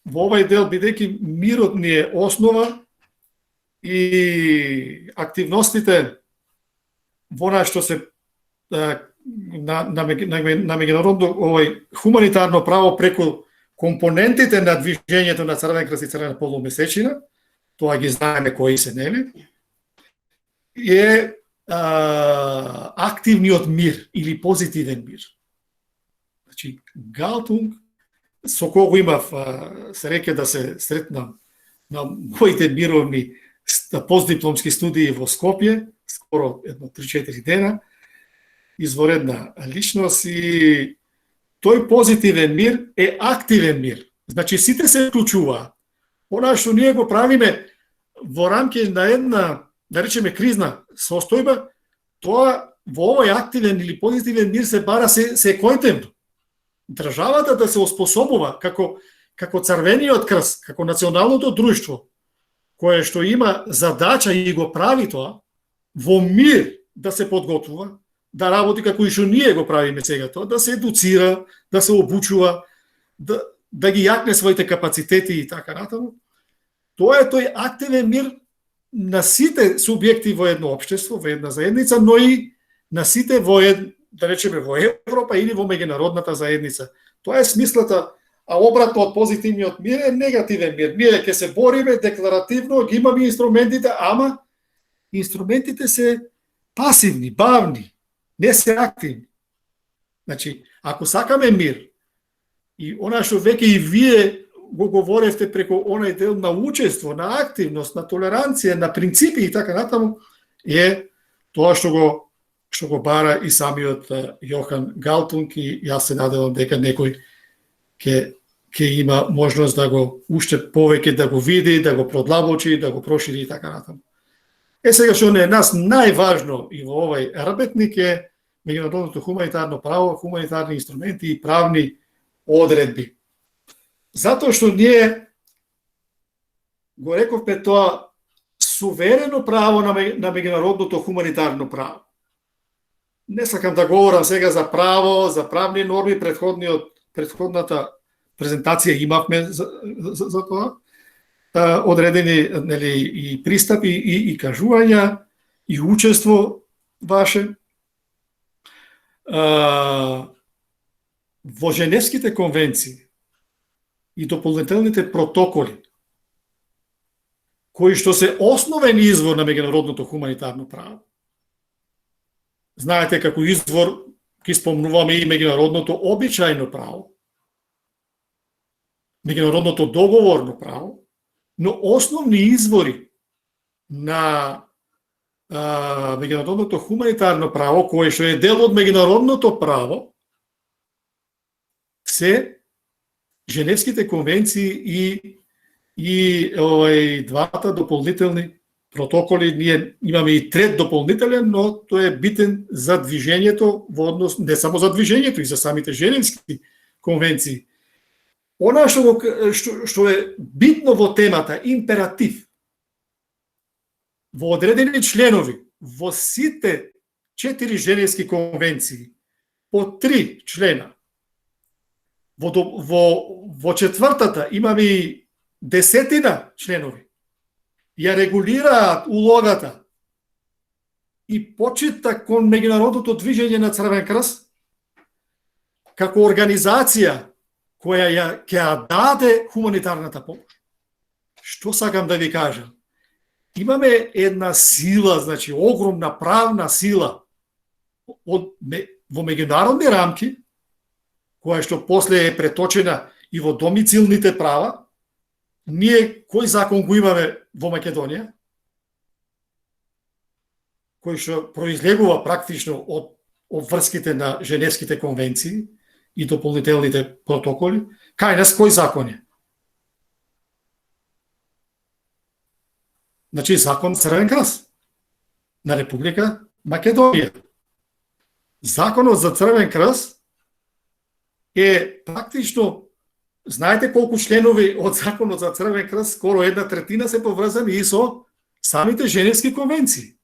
во овај дел, бидејќи мирот ни е основа и активностите во она што се на меѓународно овој хуманитарно право преку компонентите на движењето на Црвен крст и Црвена полумесечина, тоа ги знаеме кои се, нели? Е активниот мир или позитивен мир. Значи, Галтунг, со кого имав среќа да се сретнам на моите мировни постдипломски студии во Скопје, скоро едно 3-4 дена, изворедна личност и тој позитивен мир е активен мир. Значи, сите се вклучуваат. Она што ние го правиме во рамки на една, да речеме, кризна состојба, тоа во овој активен или позитивен мир се бара секојдневно. Државата да се оспособува како Црвениот крст, како националното друштво, кое што има задача и го прави тоа, во мир да се подготвува, да работи како и што ние го правиме сега тоа, да се едуцира, да се обучува, да ги јакне своите капацитети и така натаму. Тоа е тој активен мир на сите субјекти во едно општество, во една заедница, но и на сите да речеме, во Европа или во меѓународната заедница. Тоа е смислата, а обратно од позитивниот мир е негативен мир. Ние ќе се бориме декларативно, ги имаме инструментите, ама инструментите се пасивни, бавни, не се активни. Значи, ако сакаме мир, и она што веќе и вие го говоревте преку онај дел на учество, на активност, на толеранција, на принципи и така натаму, е тоа што го бара и самиот Јохан Галтунг, и јас се надевам дека некој ќе има можност да го уште повеќе да го види, да го продлабочи, да го прошири и така натаму. Сега што не е нас најважно и во овој работник е меѓународното хуманитарно право, хуманитарни инструменти и правни одредби. Затоа што ние го рековме тоа суверено право на меѓународното хуманитарно право. Не сакам да говорам сега за право, за правни норми, предходната презентација имавме за тоа, одредени, нели, и пристапи и кажувања и учество ваше. Во Женевските конвенции и дополнителните протоколи, кои што се основен извор на меѓународното хуманитарно право. Знаете, како извор ќе спомнуваме и меѓународното обичајно право, меѓународното договорно право, но основни извори на меѓународното хуманитарно право, кое што е дел од меѓународното право, се Женевските конвенции и двата дополнителни протоколи. Ние имаме и трет дополнителен, но тој е битен за движењето во однос не само за движењето, и за самите Женевски конвенции. Она што е битно во темата, императив, во одредени членови, во сите 4 Женевски конвенции, по 3 члена, во четвртата имаме и 10 членови, ја регулираат улогата и почита кон меѓународното движење на Црвен крст како организација која ќе ја даде хуманитарната помош. Што сакам да ви кажам? Имаме една сила, значи огромна правна сила во меѓународни рамки, која што после е преточена и во домицилните права. Ние кој закон го имаме во Македонија, кој што произлегува практично од врските на Женевските конвенции и дополнителните протоколи? Кај нас кој закон е? Значи закон Црвен крст на Република Македонија. Законот за Црвен крст е практично, знаете колку членови од законот за Црвен крст, скоро 1/3 се поврзани и со самите Женевски конвенции.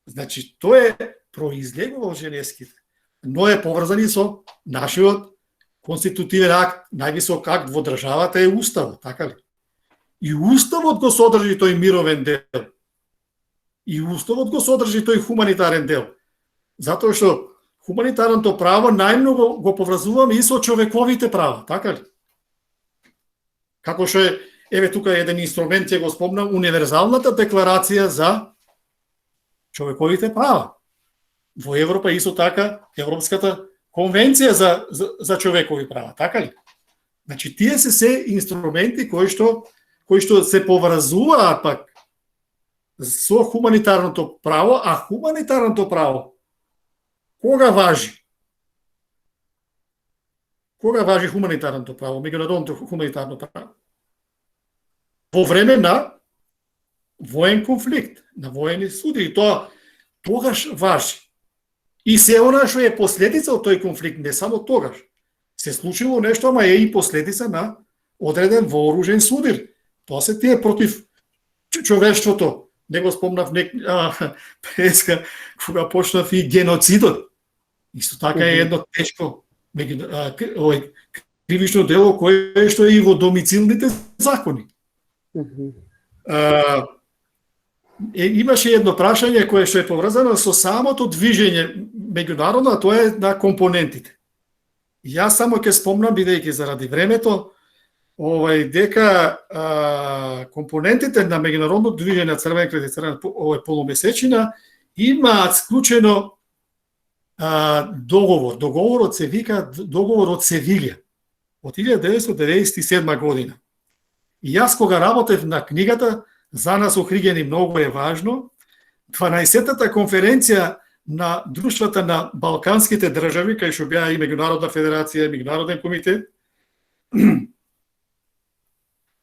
Значи, тоа е произлегува од Женевските. но е поврзан и со нашиот конститутивен акт, највисок акт во државата е уставот, така ли? И уставот го содржи тој мировен дел. И уставот го содржи тој хуманитарен дел. Затоа што хуманитарното право најмногу го поврзуваме и со човековите права, така ли? Како што е, еве тука еден инструмент ќе го спомнам, универзалната декларација за човековите права. Во Европа исто така Европската конвенција за човекови права, така ли? Значи тие се инструменти кои што се поврзуваат пак со хуманитарното право, а хуманитарното право кога важи? Кога важи хуманитарното право, меѓународното хуманитарно право? Во време на воен конфликт, на воени суди, и тоа тогаш важи. И се она што е последица од тој конфликт, не само тогаш. Се случило нешто, ама е и последица на одреден вооружен судир. Тоа се тие против човештвото. Не го спомнав преска кога почнав и геноцидот. Исто така е едно тешко кривично дело кое што е и во домицилните закони. Имаше едно прашање кое што е поврзано со самото движење меѓународно, а тоа е на компонентите. Јас само ќе спомнам, бидејќи заради времето, дека компонентите на меѓународно движење на Црвен крст и Црвена полумесечина имаат склучено договор. Договорот се вика договор од Севилја од 1997 година. И јас кога работев на книгата, за нас Охригени многу е важно, 12-тата конференција на друштвата на балканските држави, кај што беа и Меѓународна федерација, и Меѓународен комитет,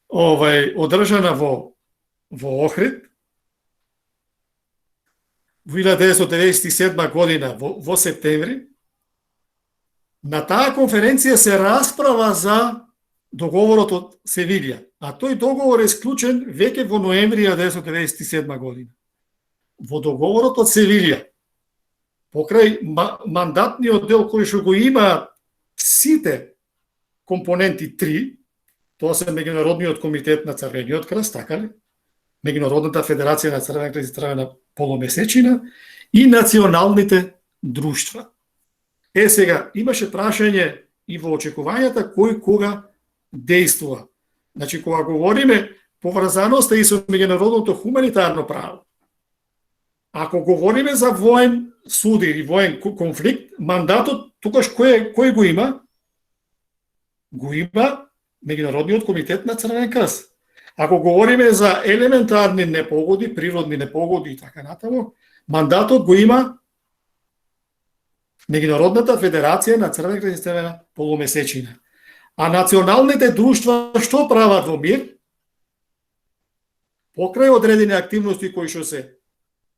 одржана во Охрид во 1997 година во септември. На таа конференција се расправа за договорот од Севилја, а тој договор е склучен веќе во ноември 1997 година. Во договорот од Севилја, покрај мандатниот дел кој што го има сите компоненти 3, тоа се Меѓународниот комитет на Црвениот крст, така ли? Меѓународната федерација на Црвен крст и Црвена полумесечина и националните друштва. Сега, имаше прашање и во очекувањата кој кога действува. Значи, кога говориме поврзаноста и со меѓународното хуманитарно право, ако говориме за воен суд или воен конфликт, мандатот tukаш кој го има? Го има Меѓународниот комитет на Црвен крст. Ако говориме за елементарни непогоди, природни непогоди и така натаму, мандатот го има Меѓународната федерација на Црвен крст и Црвена полумесечина. А националните друштва што прават во мир? Покрај одредени активности кои што се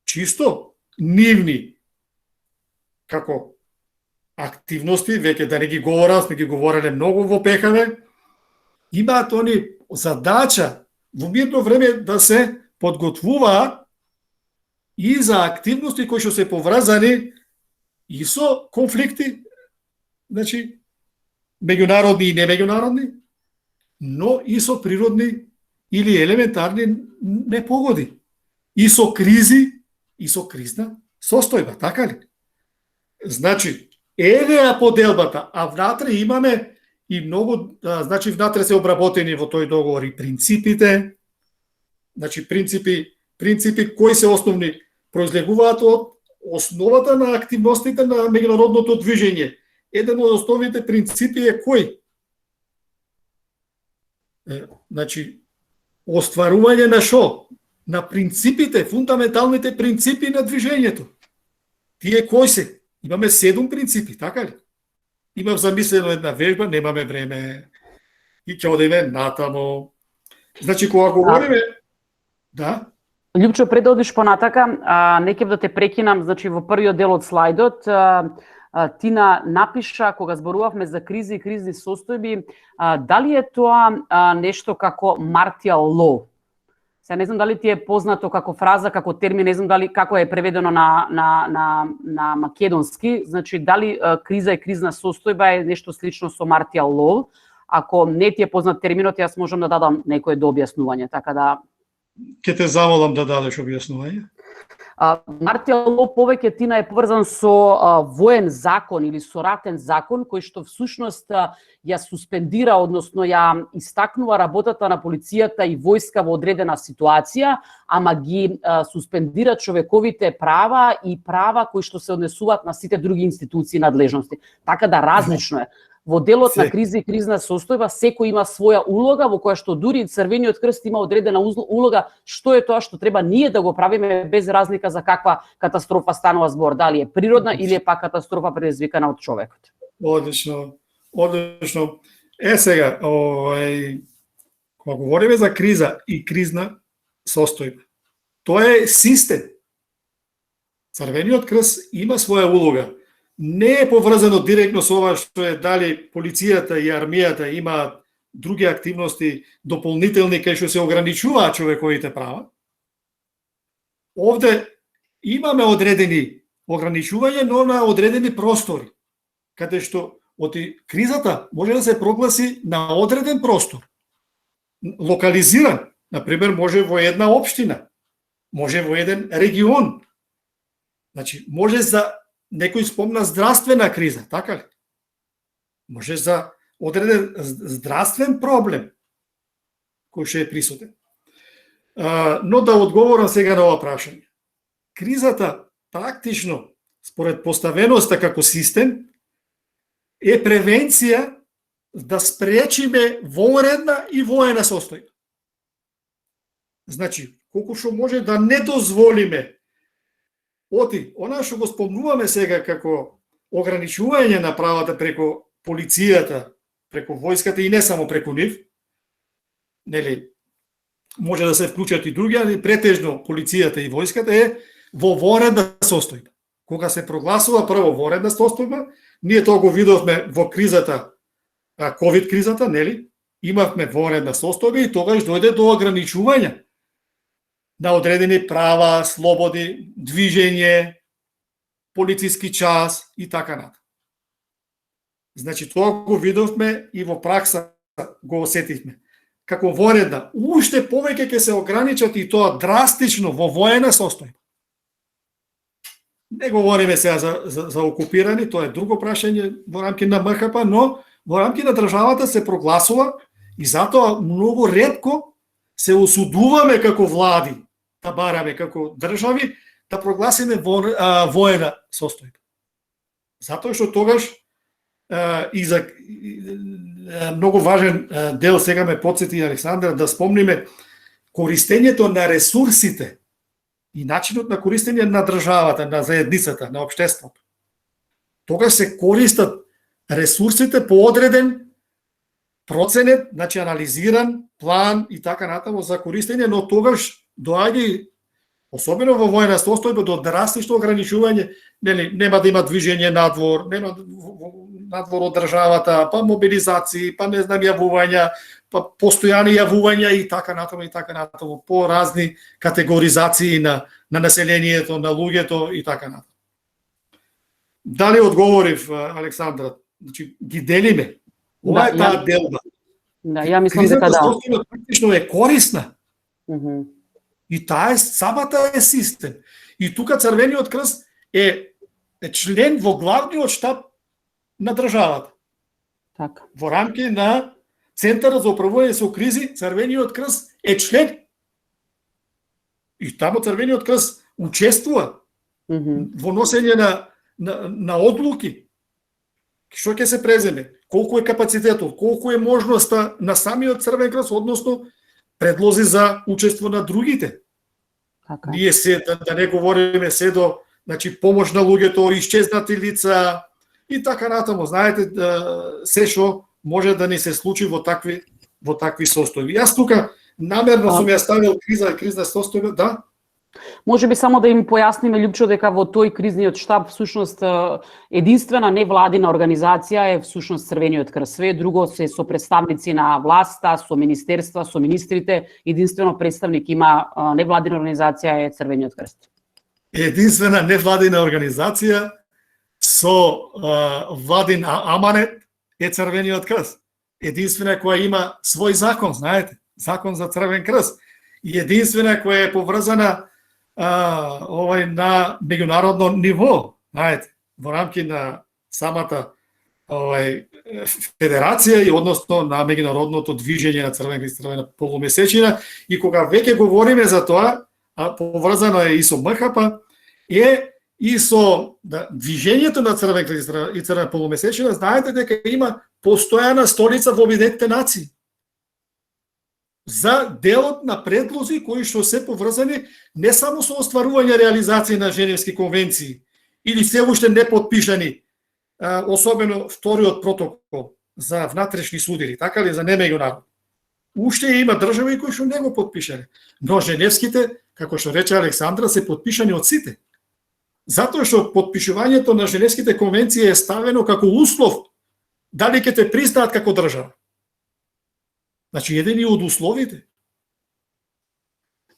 чисто нивни како активности, веќе да не ги говорам, сме ги говореле многу во ПКВ, имаат они задача во мирно време да се подготвуваат и за активности кои што се поврзани и со конфликти, значи меѓународни и немеѓународни, но и со природни или елементарни непогоди, и со кризи, и со кризна состојба, така ли? Значи, еве ја поделбата, а внатре имаме и многу, значи внатре се обработени во тој договор и принципите, значи принципи кои се основни произлегуваат од основата на активностите на меѓународното движење. Еден од основните принципи е кој? Значи, остварување на шо? На принципите, фундаменталните принципи на движењето. Тие кои се? Имаме 7 принципи, така ли? Имам замислено една вежба, немаме време и ќе одиме натамо. Значи, кога говориме... Да? Љупчо, пред да одиш понатака, не ќе да те прекинам, значи во првиот дел од слайдот, Тина напиша, кога зборувавме за кризи и кризни состојби, дали е тоа нешто како martial law? Сега не знам дали ти е познато како фраза, како термин, не знам дали како е преведено на македонски, значи дали криза и кризна состојба е нешто слично со Мартијал Лов. Ако не ти е познат терминот, јас можам да дадам некое дообјаснување, така да Ке те замолам да дадеш објаснување. Мартијал Лов повеќе тина е поврзан со воен закон или со ратен закон, кој што всушност ја суспендира, односно ја истакнува работата на полицијата и војска во одредена ситуација, ама ги суспендира човековите права и права кои што се однесуваат на сите други институции и надлежности. Така да различно е. Во делот на криза и кризна состојба секој има своја улога, во која што дури Црвениот крст има одредена улога што е тоа што треба ние да го правиме без разлика за каква катастрофа станува збор, дали е природна или е пак катастрофа предизвикана од човекот. Одлично, одлично. Сега, кога говориме за криза и кризна состојба, тоа е систем. Црвениот крст има своја улога. Не е поврзано директно со ова што е дали полицијата и армијата имаат други активности дополнителни кај што се ограничуваат човековите права. Овде имаме одредени ограничувања, но на одредени простори, каде што кризата може да се прогласи на одреден простор, локализиран, например, може во една општина, може во еден регион. Значи, може за некој спомна здравствена криза, така ли? Може за одреден здравствен проблем кој што е присутен. Но да одговорам сега на ова прашање. Кризата практично, според поставеноста како систем, е превенција да спречиме вонредна и воена состојба. Значи, колку што може да не дозволиме она што го спомнуваме сега како ограничување на правата преку полицијата, преку војската и не само преку нив, нели, може да се вклучат и други, али претежно полицијата и војската е во вонредна состојба. Кога се прогласува прво вонредна состојба, ние тоа го видовме во кризата, ковид кризата, нели, имавме вонредна состојба и тогаш дојде до ограничување на одредени права, слободи, движење, полициски час и така натаму. Значи, тоа го видовме и во пракса го осетивме. Како вонредна, уште повеќе ќе се ограничат и тоа драстично во воена состојба. Не говориме сега за окупирани, тоа е друго прашање во рамки на МХП, но во рамки на државата се прогласува и затоа многу ретко се осудуваме како влади, да бараме како држави, да прогласиме воена состојба. Затоа што тогаш и за многу важен дел сега ме потсети Александр да спомниме користењето на ресурсите и начинот на користење на државата, на заедницата, на општеството. Тогаш се користат ресурсите по одреден проценет, значи анализиран план и така натаму за користење, но тогаш доаѓа особено во воена состојба до драстично ограничување, нели нема да има движење надвор, нема надвор од државата, па мобилизации, па не знам јавувања, па постојани јавувања и така натаму, по разни категоризации на населението, на луѓето и така натаму. Дали одговорив, Александра? Значи, ги делиме. Ова е таа делба. Да, ја мислам дека да. Кризата практично е корисна. И таа е, самата е систем. И тука Црвениот крст е член во главниот штаб на државата. Така. Во рамки на Центарот за управување со кризи, Црвениот крст е член. И таму Црвениот крст учествува во носење на одлуки. Што ќе се преземе? Колку е капацитетот? Колку е можноста на самиот Црвен крст, односно предлози за учество на другите. Така. Ние се да не говориме се до, значи, помош на луѓето, исчезнати лица и така натаму. Знаете се што може да ни се случи во такви состојби. Јас тука намерно сум ја ставил криза и кризна состојба, да? Може би само да им појасниме, Љупчо, дека во тој кризниот штаб всушност единствена невладина организација е всушност Црвениот крст. Све друго се со представници на власта, со министерства, со министрите, единствено представник има невладина организација е Црвениот крст. Единствена невладина организација со владин аманет е Црвениот крст. Единствена која има свој закон, знаете, закон за Црвен крст. И единствена која е поврзана на меѓународно ниво, знаете, во рамки на самата федерација и односно на меѓународното движење на Црвен крест, Црвена полумесечина, и кога веќе говориме за тоа, а поврзано е и со МХП, е и со движењето на Црвен крест и Црвена полумесечина, знаете дека има постојана столица во Обединетите нации за делот на предлози кои што се поврзани не само со остварување реализација на Женевски конвенции или се уште не подпишани, особено вториот протокол за внатрешни судири, така ли, за немеѓународно. Уште има држави кои што не го подпишале, но Женевските, како што рече Александра, се подпишани од сите. Затоа што подпишувањето на Женевските конвенции е ставено како услов дали ќе те признаат како држава. Значи, еден и од условите.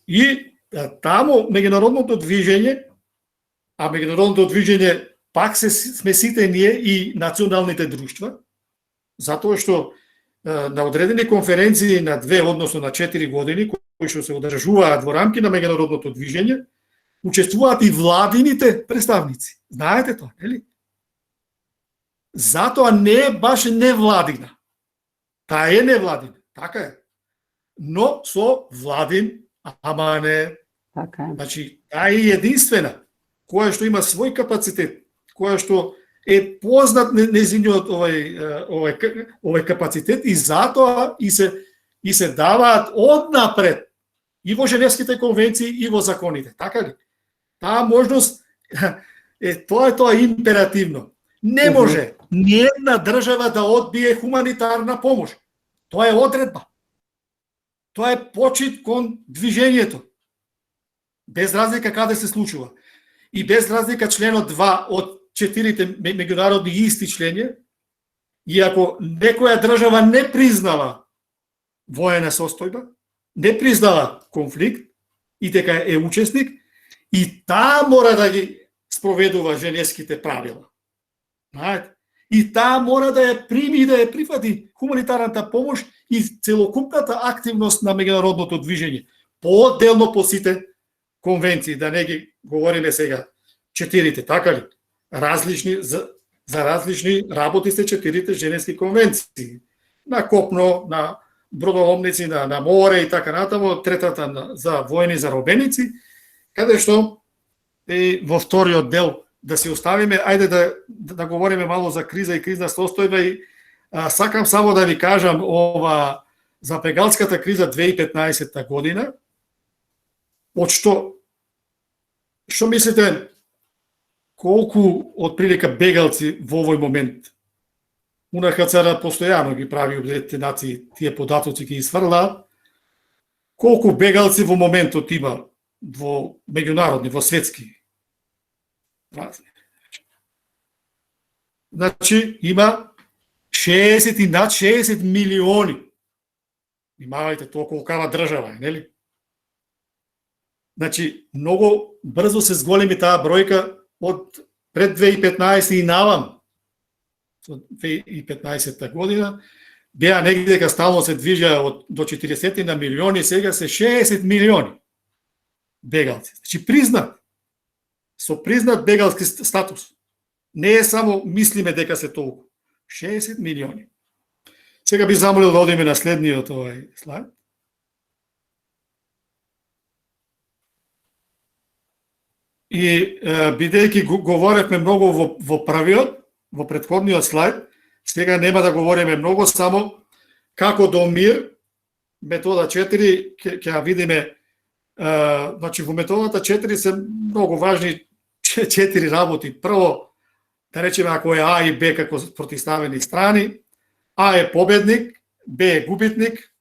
И таму меѓународното движење, а меѓународното движење пак сме сите ние и националните друштва, затоа што на одредени конференции на 2, односно на 4 години, кои што се одржуваат во рамки на меѓународното движење, учествуваат и владините представници. Знаете тоа, нели? Затоа не е баш невладина. Таа е невладина. Така е. Но со владин амане. Така е. Значи, таа е единствена, која што има свој капацитет, која што е познат незиниот овој капацитет и затоа и се даваат однапред и во Женевските конвенции и во законите. Така ли? Таа можност тоа е императивно. Не може ниедна држава да одбие хуманитарна помош. Тоа е одредба. Тоа е почит кон движењето. Без разлика каде се случува. И без разлика членот 2 од 4 меѓународни исти члени, и ако некоја држава не признава воена состојба, не признава конфликт и дека е учесник, и таа мора да ги спроведува Женевските правила. Знаете? И таа мора да ја прими и да ја прифати хуманитарната помош и целокупната активност на меѓународното движење. Поотделно по сите конвенции, да не ги говориме сега 4, така ли? Различни, за различни работи се 4 Женевски конвенции. На копно, на бродоломници, на море и така натаму, третата за воени заробеници, каде што во вториот дел да се оставиме, ајде да говориме мало за криза и кризна состојба, и сакам само да ви кажам ова за бегалската криза 2015 година, од што мислите колку отприлика бегалци во овој момент? УНХЦР постојано ги прави Обединетите нации, тие податоци ги сврла. Колку бегалци во моментот има во меѓународни, во светски разни. Значи, има 60 и над 60 милиони. Имавајте толку колкава држава, нели? Значи, многу брзо се зголеми таа бројка од пред 2015 и навам. Со 2015 година беа негде дека стално се движеа до 40 на милиони, сега се 60 милиони бегалци. Значи, признат. Со признат бегалски статус. Не е само мислиме дека се толку. 60 милиони. Сега би замолил да одиме на следниот овај слайд. И бидејќи говоревме многу во првиот, во претходниот слайд, сега нема да говориме многу, само како до мир, метода 4, ќе ја видиме. Значи, во методата 4 се многу важни 4 работи. Прво, да речеме, ако е А и Б како противставени страни, А е победник, Б е губитник.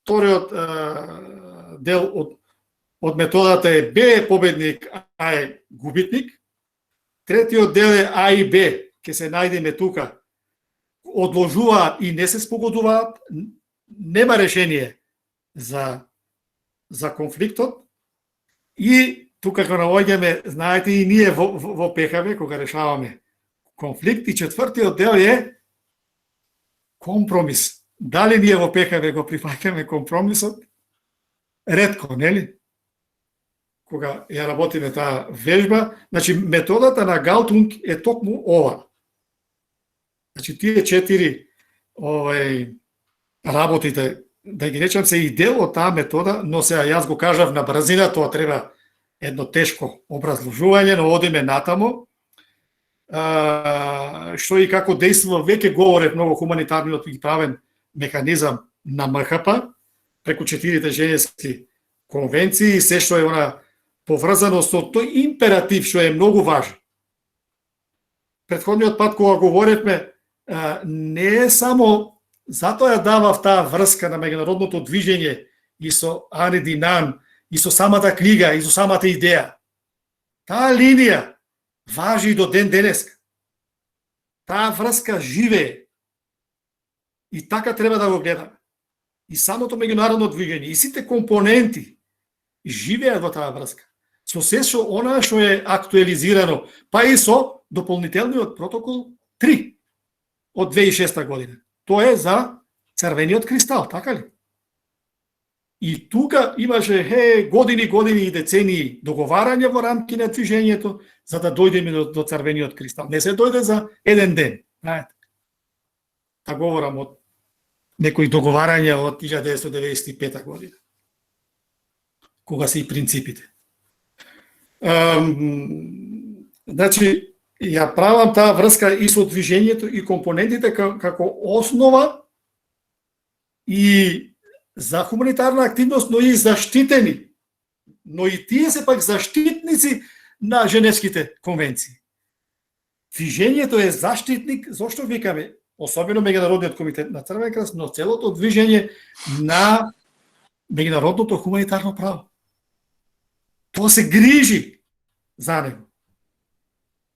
Вториот дел од од методата е Б е победник, А е губитник. Третиот дел е А и Б, ќе се најдеме тука. Одложуваат и не се спогодуваат, нема решение за конфликтот. И тука кога наоѓаме, знаете и ние во ПХВ кога решаваме конфликт, и четвртиот дел е компромис. Дали ние во ПХВ го прифаќаме компромисот? Ретко, нели? Кога ја работиме таа вежба, значи методата на Гаутунг е токму ова. Значи тие 4 работите, да ги речам, се и дел од таа метода, но сега јас го кажав на брзина, тоа треба едно тешко образложување, но одиме натамо. Што и како действува, веќе говорев многу хуманитарниот и правен механизам на МХП, преку 4 женевски конвенции и се што е она поврзано со тој императив што е многу важен. Претходниот пат кога говоревме, не е само затоа ја давав таа врска на меѓународното движење и со Ани Динан, и со самата книга, и со самата идеја. Таа линија важи до ден денеска. Таа врска живее. И така треба да го гледаме. И самото меѓународно движење, и сите компоненти живеат во таа врска. Со се што она што е актуализирано, па и со дополнителниот протокол 3 од 2006 година. Тоа е за црвениот кристал, така ли? И тука имаше години и децении договарање во рамки на движењето за да дојдеме до црвениот кристал. Не се дојде за еден ден, знаете. Та говорам од некои договарања од 1995 година. Кога се и принципите. Значи, ја правам таа врска и со движењето и компонентите како основа и за хуманитарна активност, но и заштитени. Но и тие се пак заштитници на Женевските конвенции. Движењето е заштитник, зошто викаме, особено Меѓународниот комитет на Црвен крст, но целото движење на меѓународното хуманитарно право. Тоа се грижи за него.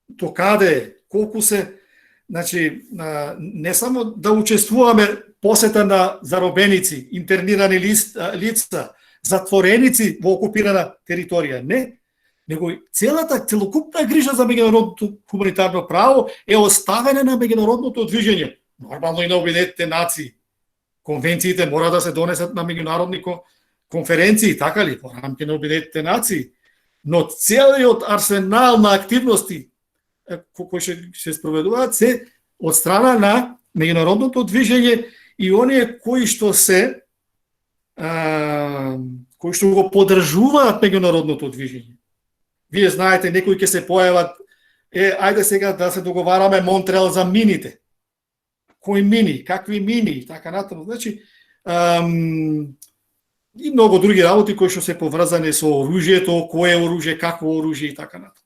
До каде, колку се, значи, не само да учествуваме посета на заробеници, интернирани лица, затвореници во окупирана територија, не, него целокупна грижа за меѓународното хуманитарно право е оставена на меѓународното движење. Нормално и на Обединетите нации. Конвенциите мора да се донесат на меѓународни конференции, така ли, во рамки на Обединетите нации. Но целиот арсенал на активности кои се спроведуваат се од страна на меѓународното движење и оние кои што го поддржуваат меѓународното движење. Вие знаете, некои ќе се појават, ајде сега да се договараме Монтреал за мините. Кои мини, какви мини, така натаму. Значи, и многу други работи кои што се поврзани со оружјето, кое оружје, какво оружје и така натаму.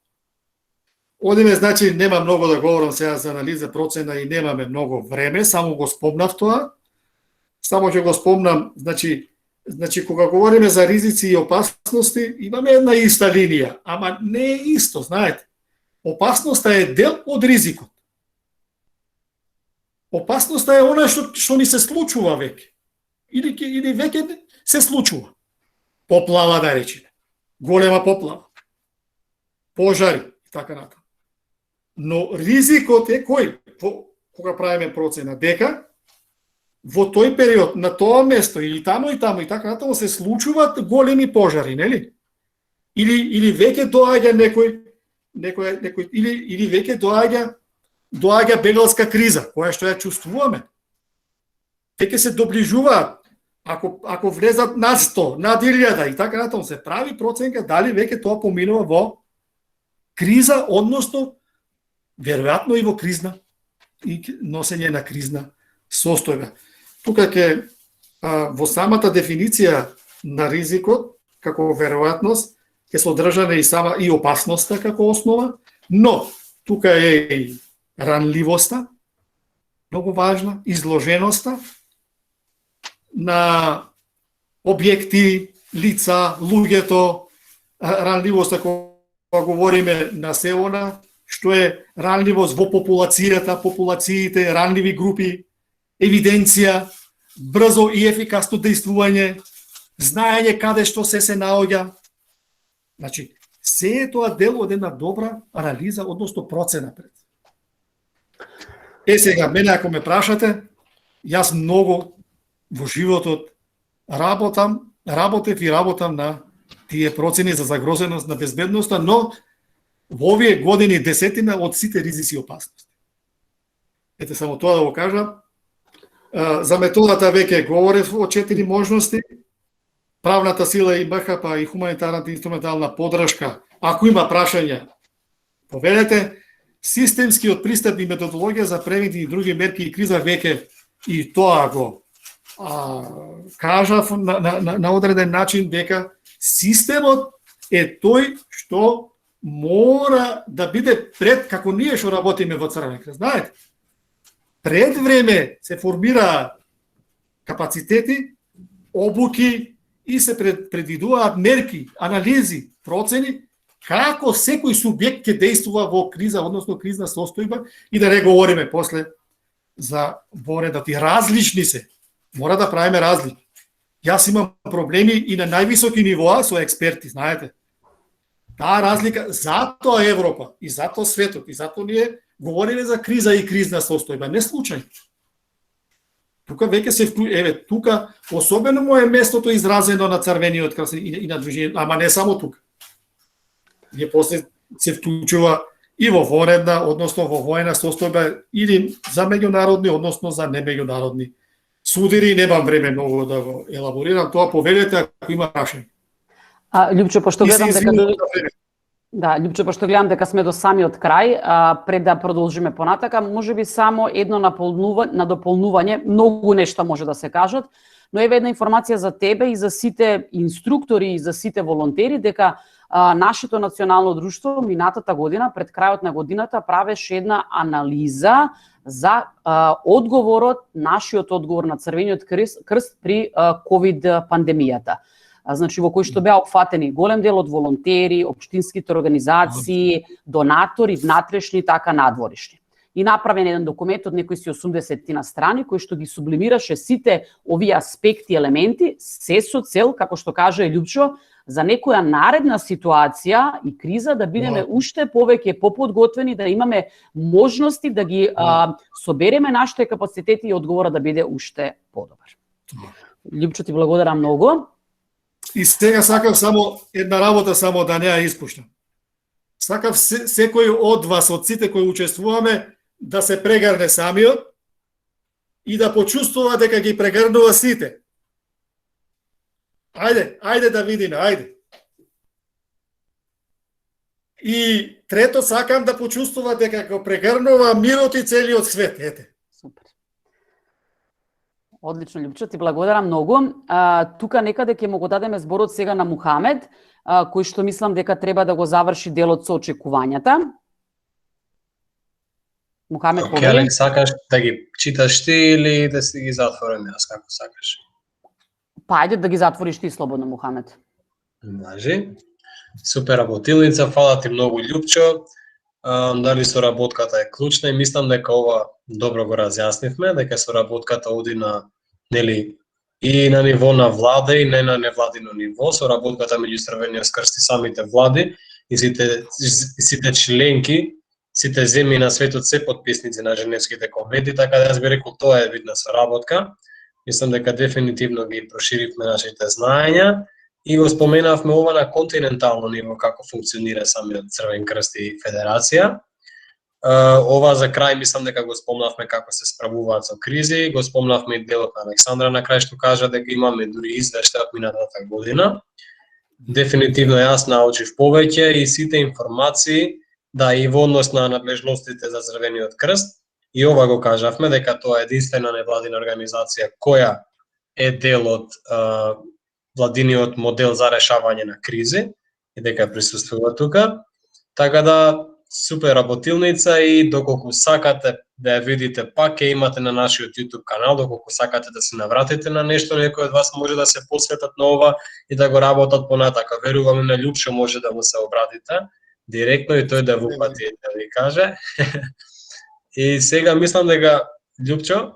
Одиме, значи, нема многу да говорам сега за анализа, процена и немаме многу време, само го спомнав тоа. Само ќе го спомнам, значи кога говориме за ризици и опасности, имаме една иста линија, ама не е исто, знаете. Опасноста е дел од ризикот. Опасноста е она што ни се случува веќе. Или веќе се случува. Поплава, да речеме. Голема поплава. Пожари и така натаму. Но ризикот е кој? Кога правиме процена, дека во тој период, на тоа место, или тамо и така натаму се случуваат големи пожари, нели? Или веќе доаѓа некој или веќе доаѓа бегалска криза, која што ја чувствуваме. Веќе се доближуваат, ако влезат на 100, на 1000 и така натаму, се прави проценка дали веќе тоа поминува во криза, односно веројатно и во кризна и носење на кризна состојба. Тука во самата дефиниција на ризикот како веројатност ќе се одржана и опасноста како основа, но тука е и ранливоста, многу важна, изложеноста на објекти, лица, луѓето, ранливоста кога говориме на се она, што е ранливост во популацијата, популациите, ранливи групи, евиденција, брзо и ефикасно действување, знаење каде што се наоѓа. Значи, се е тоа дел од една добра анализа, односно процена пред. Сега, мене ако ме прашате, јас многу во животот работев на тие процени за загрозеност на безбедноста, но во овие години десетина од сите ризици и опасности. Ете само тоа да го кажам. За методата веќе говорев о 4 можности. Правната сила и БХП и хуманитарната инструментална подршка. Ако има прашања, повелете. Системскиот пристап и методологија за превентивни и други мерки и криза веќе и тоа го кажав на одреден начин дека системот е тој што мора да биде пред, како ние што работиме во Црвен крест. Знаете, пред време се формира капацитети, обуки и се предвидуваат мерки, анализи, процени, како секој субјект ќе действува во криза, односно кризна состојба, и да не говориме после за воредот и различни се. Мора да правиме разлики. Јас имам проблеми и на највисоки нивоа со експерти, знаете. Таа разлика, затоа Европа, и затоа светот, и затоа ние говориме за криза и кризна состојба, не случајно. Тука веќе се тука особено му е местото изразено на Црвениот крст и на движење, ама не само тука. Ние после се вклучува и во военна, односно во воена состојба или за меѓународни, односно за немеѓународни судири. Немам време многу да го елаборирам, тоа повелете ако има прашање. Љупчо, пошто гледам дека пошто гледам дека сме до самиот крај, пред да продолжиме понатака, можеби само едно надополнување, многу нешта може да се кажат, но еве една информација за тебе и за сите инструктори и за сите волонтери дека нашето национално друштво минатата година, пред крајот на годината, правеше една анализа за нашиот одговор на Црвениот крст при ковид пандемијата. Значи, во кој што беа опфатени голем дел од волонтери, општинските организации, донатори, внатрешни, така надворишни. И направен еден документ од некои си 80 на страни, кој што ги сублимираше сите овие аспекти, елементи, се со цел, како што кажа Љупчо, за некоја наредна ситуација и криза да бидеме уште повеќе поподготвени, да имаме можности да ги собереме нашите капацитети и одговора да биде уште подобар. Љупчо, ти благодарам многу. И сега сакам само една работа, само да не ја испуштам. Сакам секој од вас, од сите кои учествуваме, да се прегрне самиот и да почувствува дека ги прегрнува сите. Ајде да видиме, ајде. И трето, сакам да почувствува дека го прегрнува мирот и целиот свет. Ете. Супер. Одлично, Љупчо, ти благодарам многу. Тука некаде ќе му го дадеме зборот сега на Мухамед, кој што мислам дека треба да го заврши делот со очекувањата. Мухамед, повели. Сакаш да ги читаш ти или да си ги затворам јас, како сакаш? Па ајде да ги затвориш ти слободно, Мухамед. Може. Супер работилница, фала ти многу, Љупчо. Дали соработката е клучна и мислам дека ова добро го разјаснивме, дека соработката оди на и на ниво на влада и не на невладино ниво, соработката меѓу Црвениот крст и самите влади и сите членки, сите земји на светот се потписници на Женевските конвенции, така да јас би рекол тоа е видна соработка. Мислам дека дефинитивно ги проширивме нашите знаења и го споменавме ова на континентално ниво како функционира самиот Црвен крст и Федерација. Ова за крај мислам дека го спомнавме како се справуваат со кризи, го спомнавме и делот на Александра на крај што кажа дека имаме дури извештај од минатата година. Дефинитивно јас научив повеќе и сите информации и во однос на надлежностите за Црвениот крст. И ова го кажавме дека тоа е единствена невладина организација која е дел од владиниот модел за решавање на кризи и дека присуствува тука. Така да супер работилница и доколку сакате да ја видите пак, ќе имате на нашиот YouTube канал, доколку сакате да се навратите на нешто, некој од вас може да се посветат на ова и да го работат понатака. Верувам на Љупшо може да му се обратите директно и тој да ви упати да ви каже. И сега мислам дека Љупчо,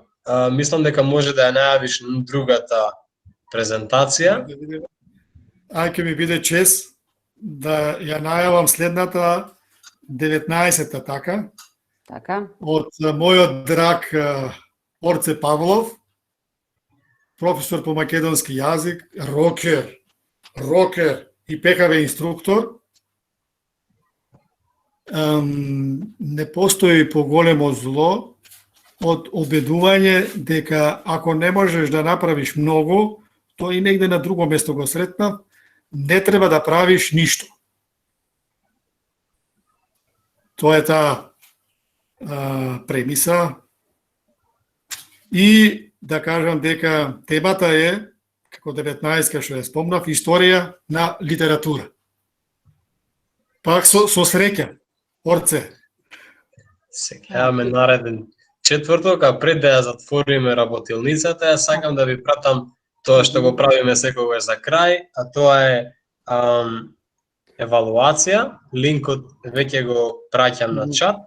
мислам дека може да ја најавиш другата презентација. Ќе ми биде чест да ја најавам следната 19-та така. Така. Од мојот драг Орце Павлов, професор по македонски јазик, рокер и ПКВ инструктор. Не постои поголемо зло од обедување дека ако не можеш да направиш многу, то и негде на друго место го сретнав, не треба да правиш ништо. Тоа е таа премиса. И да кажам дека темата е, како 19-ка што ја спомнав, историја на литература. Пак со среќа, Орце. Сега ме нареден четврток, а пред да ја затвориме работилницата, ја сакам да ви пратам тоа што го правиме секогаш за крај, а тоа е евалуација. Линкот веќе го праќам на чат.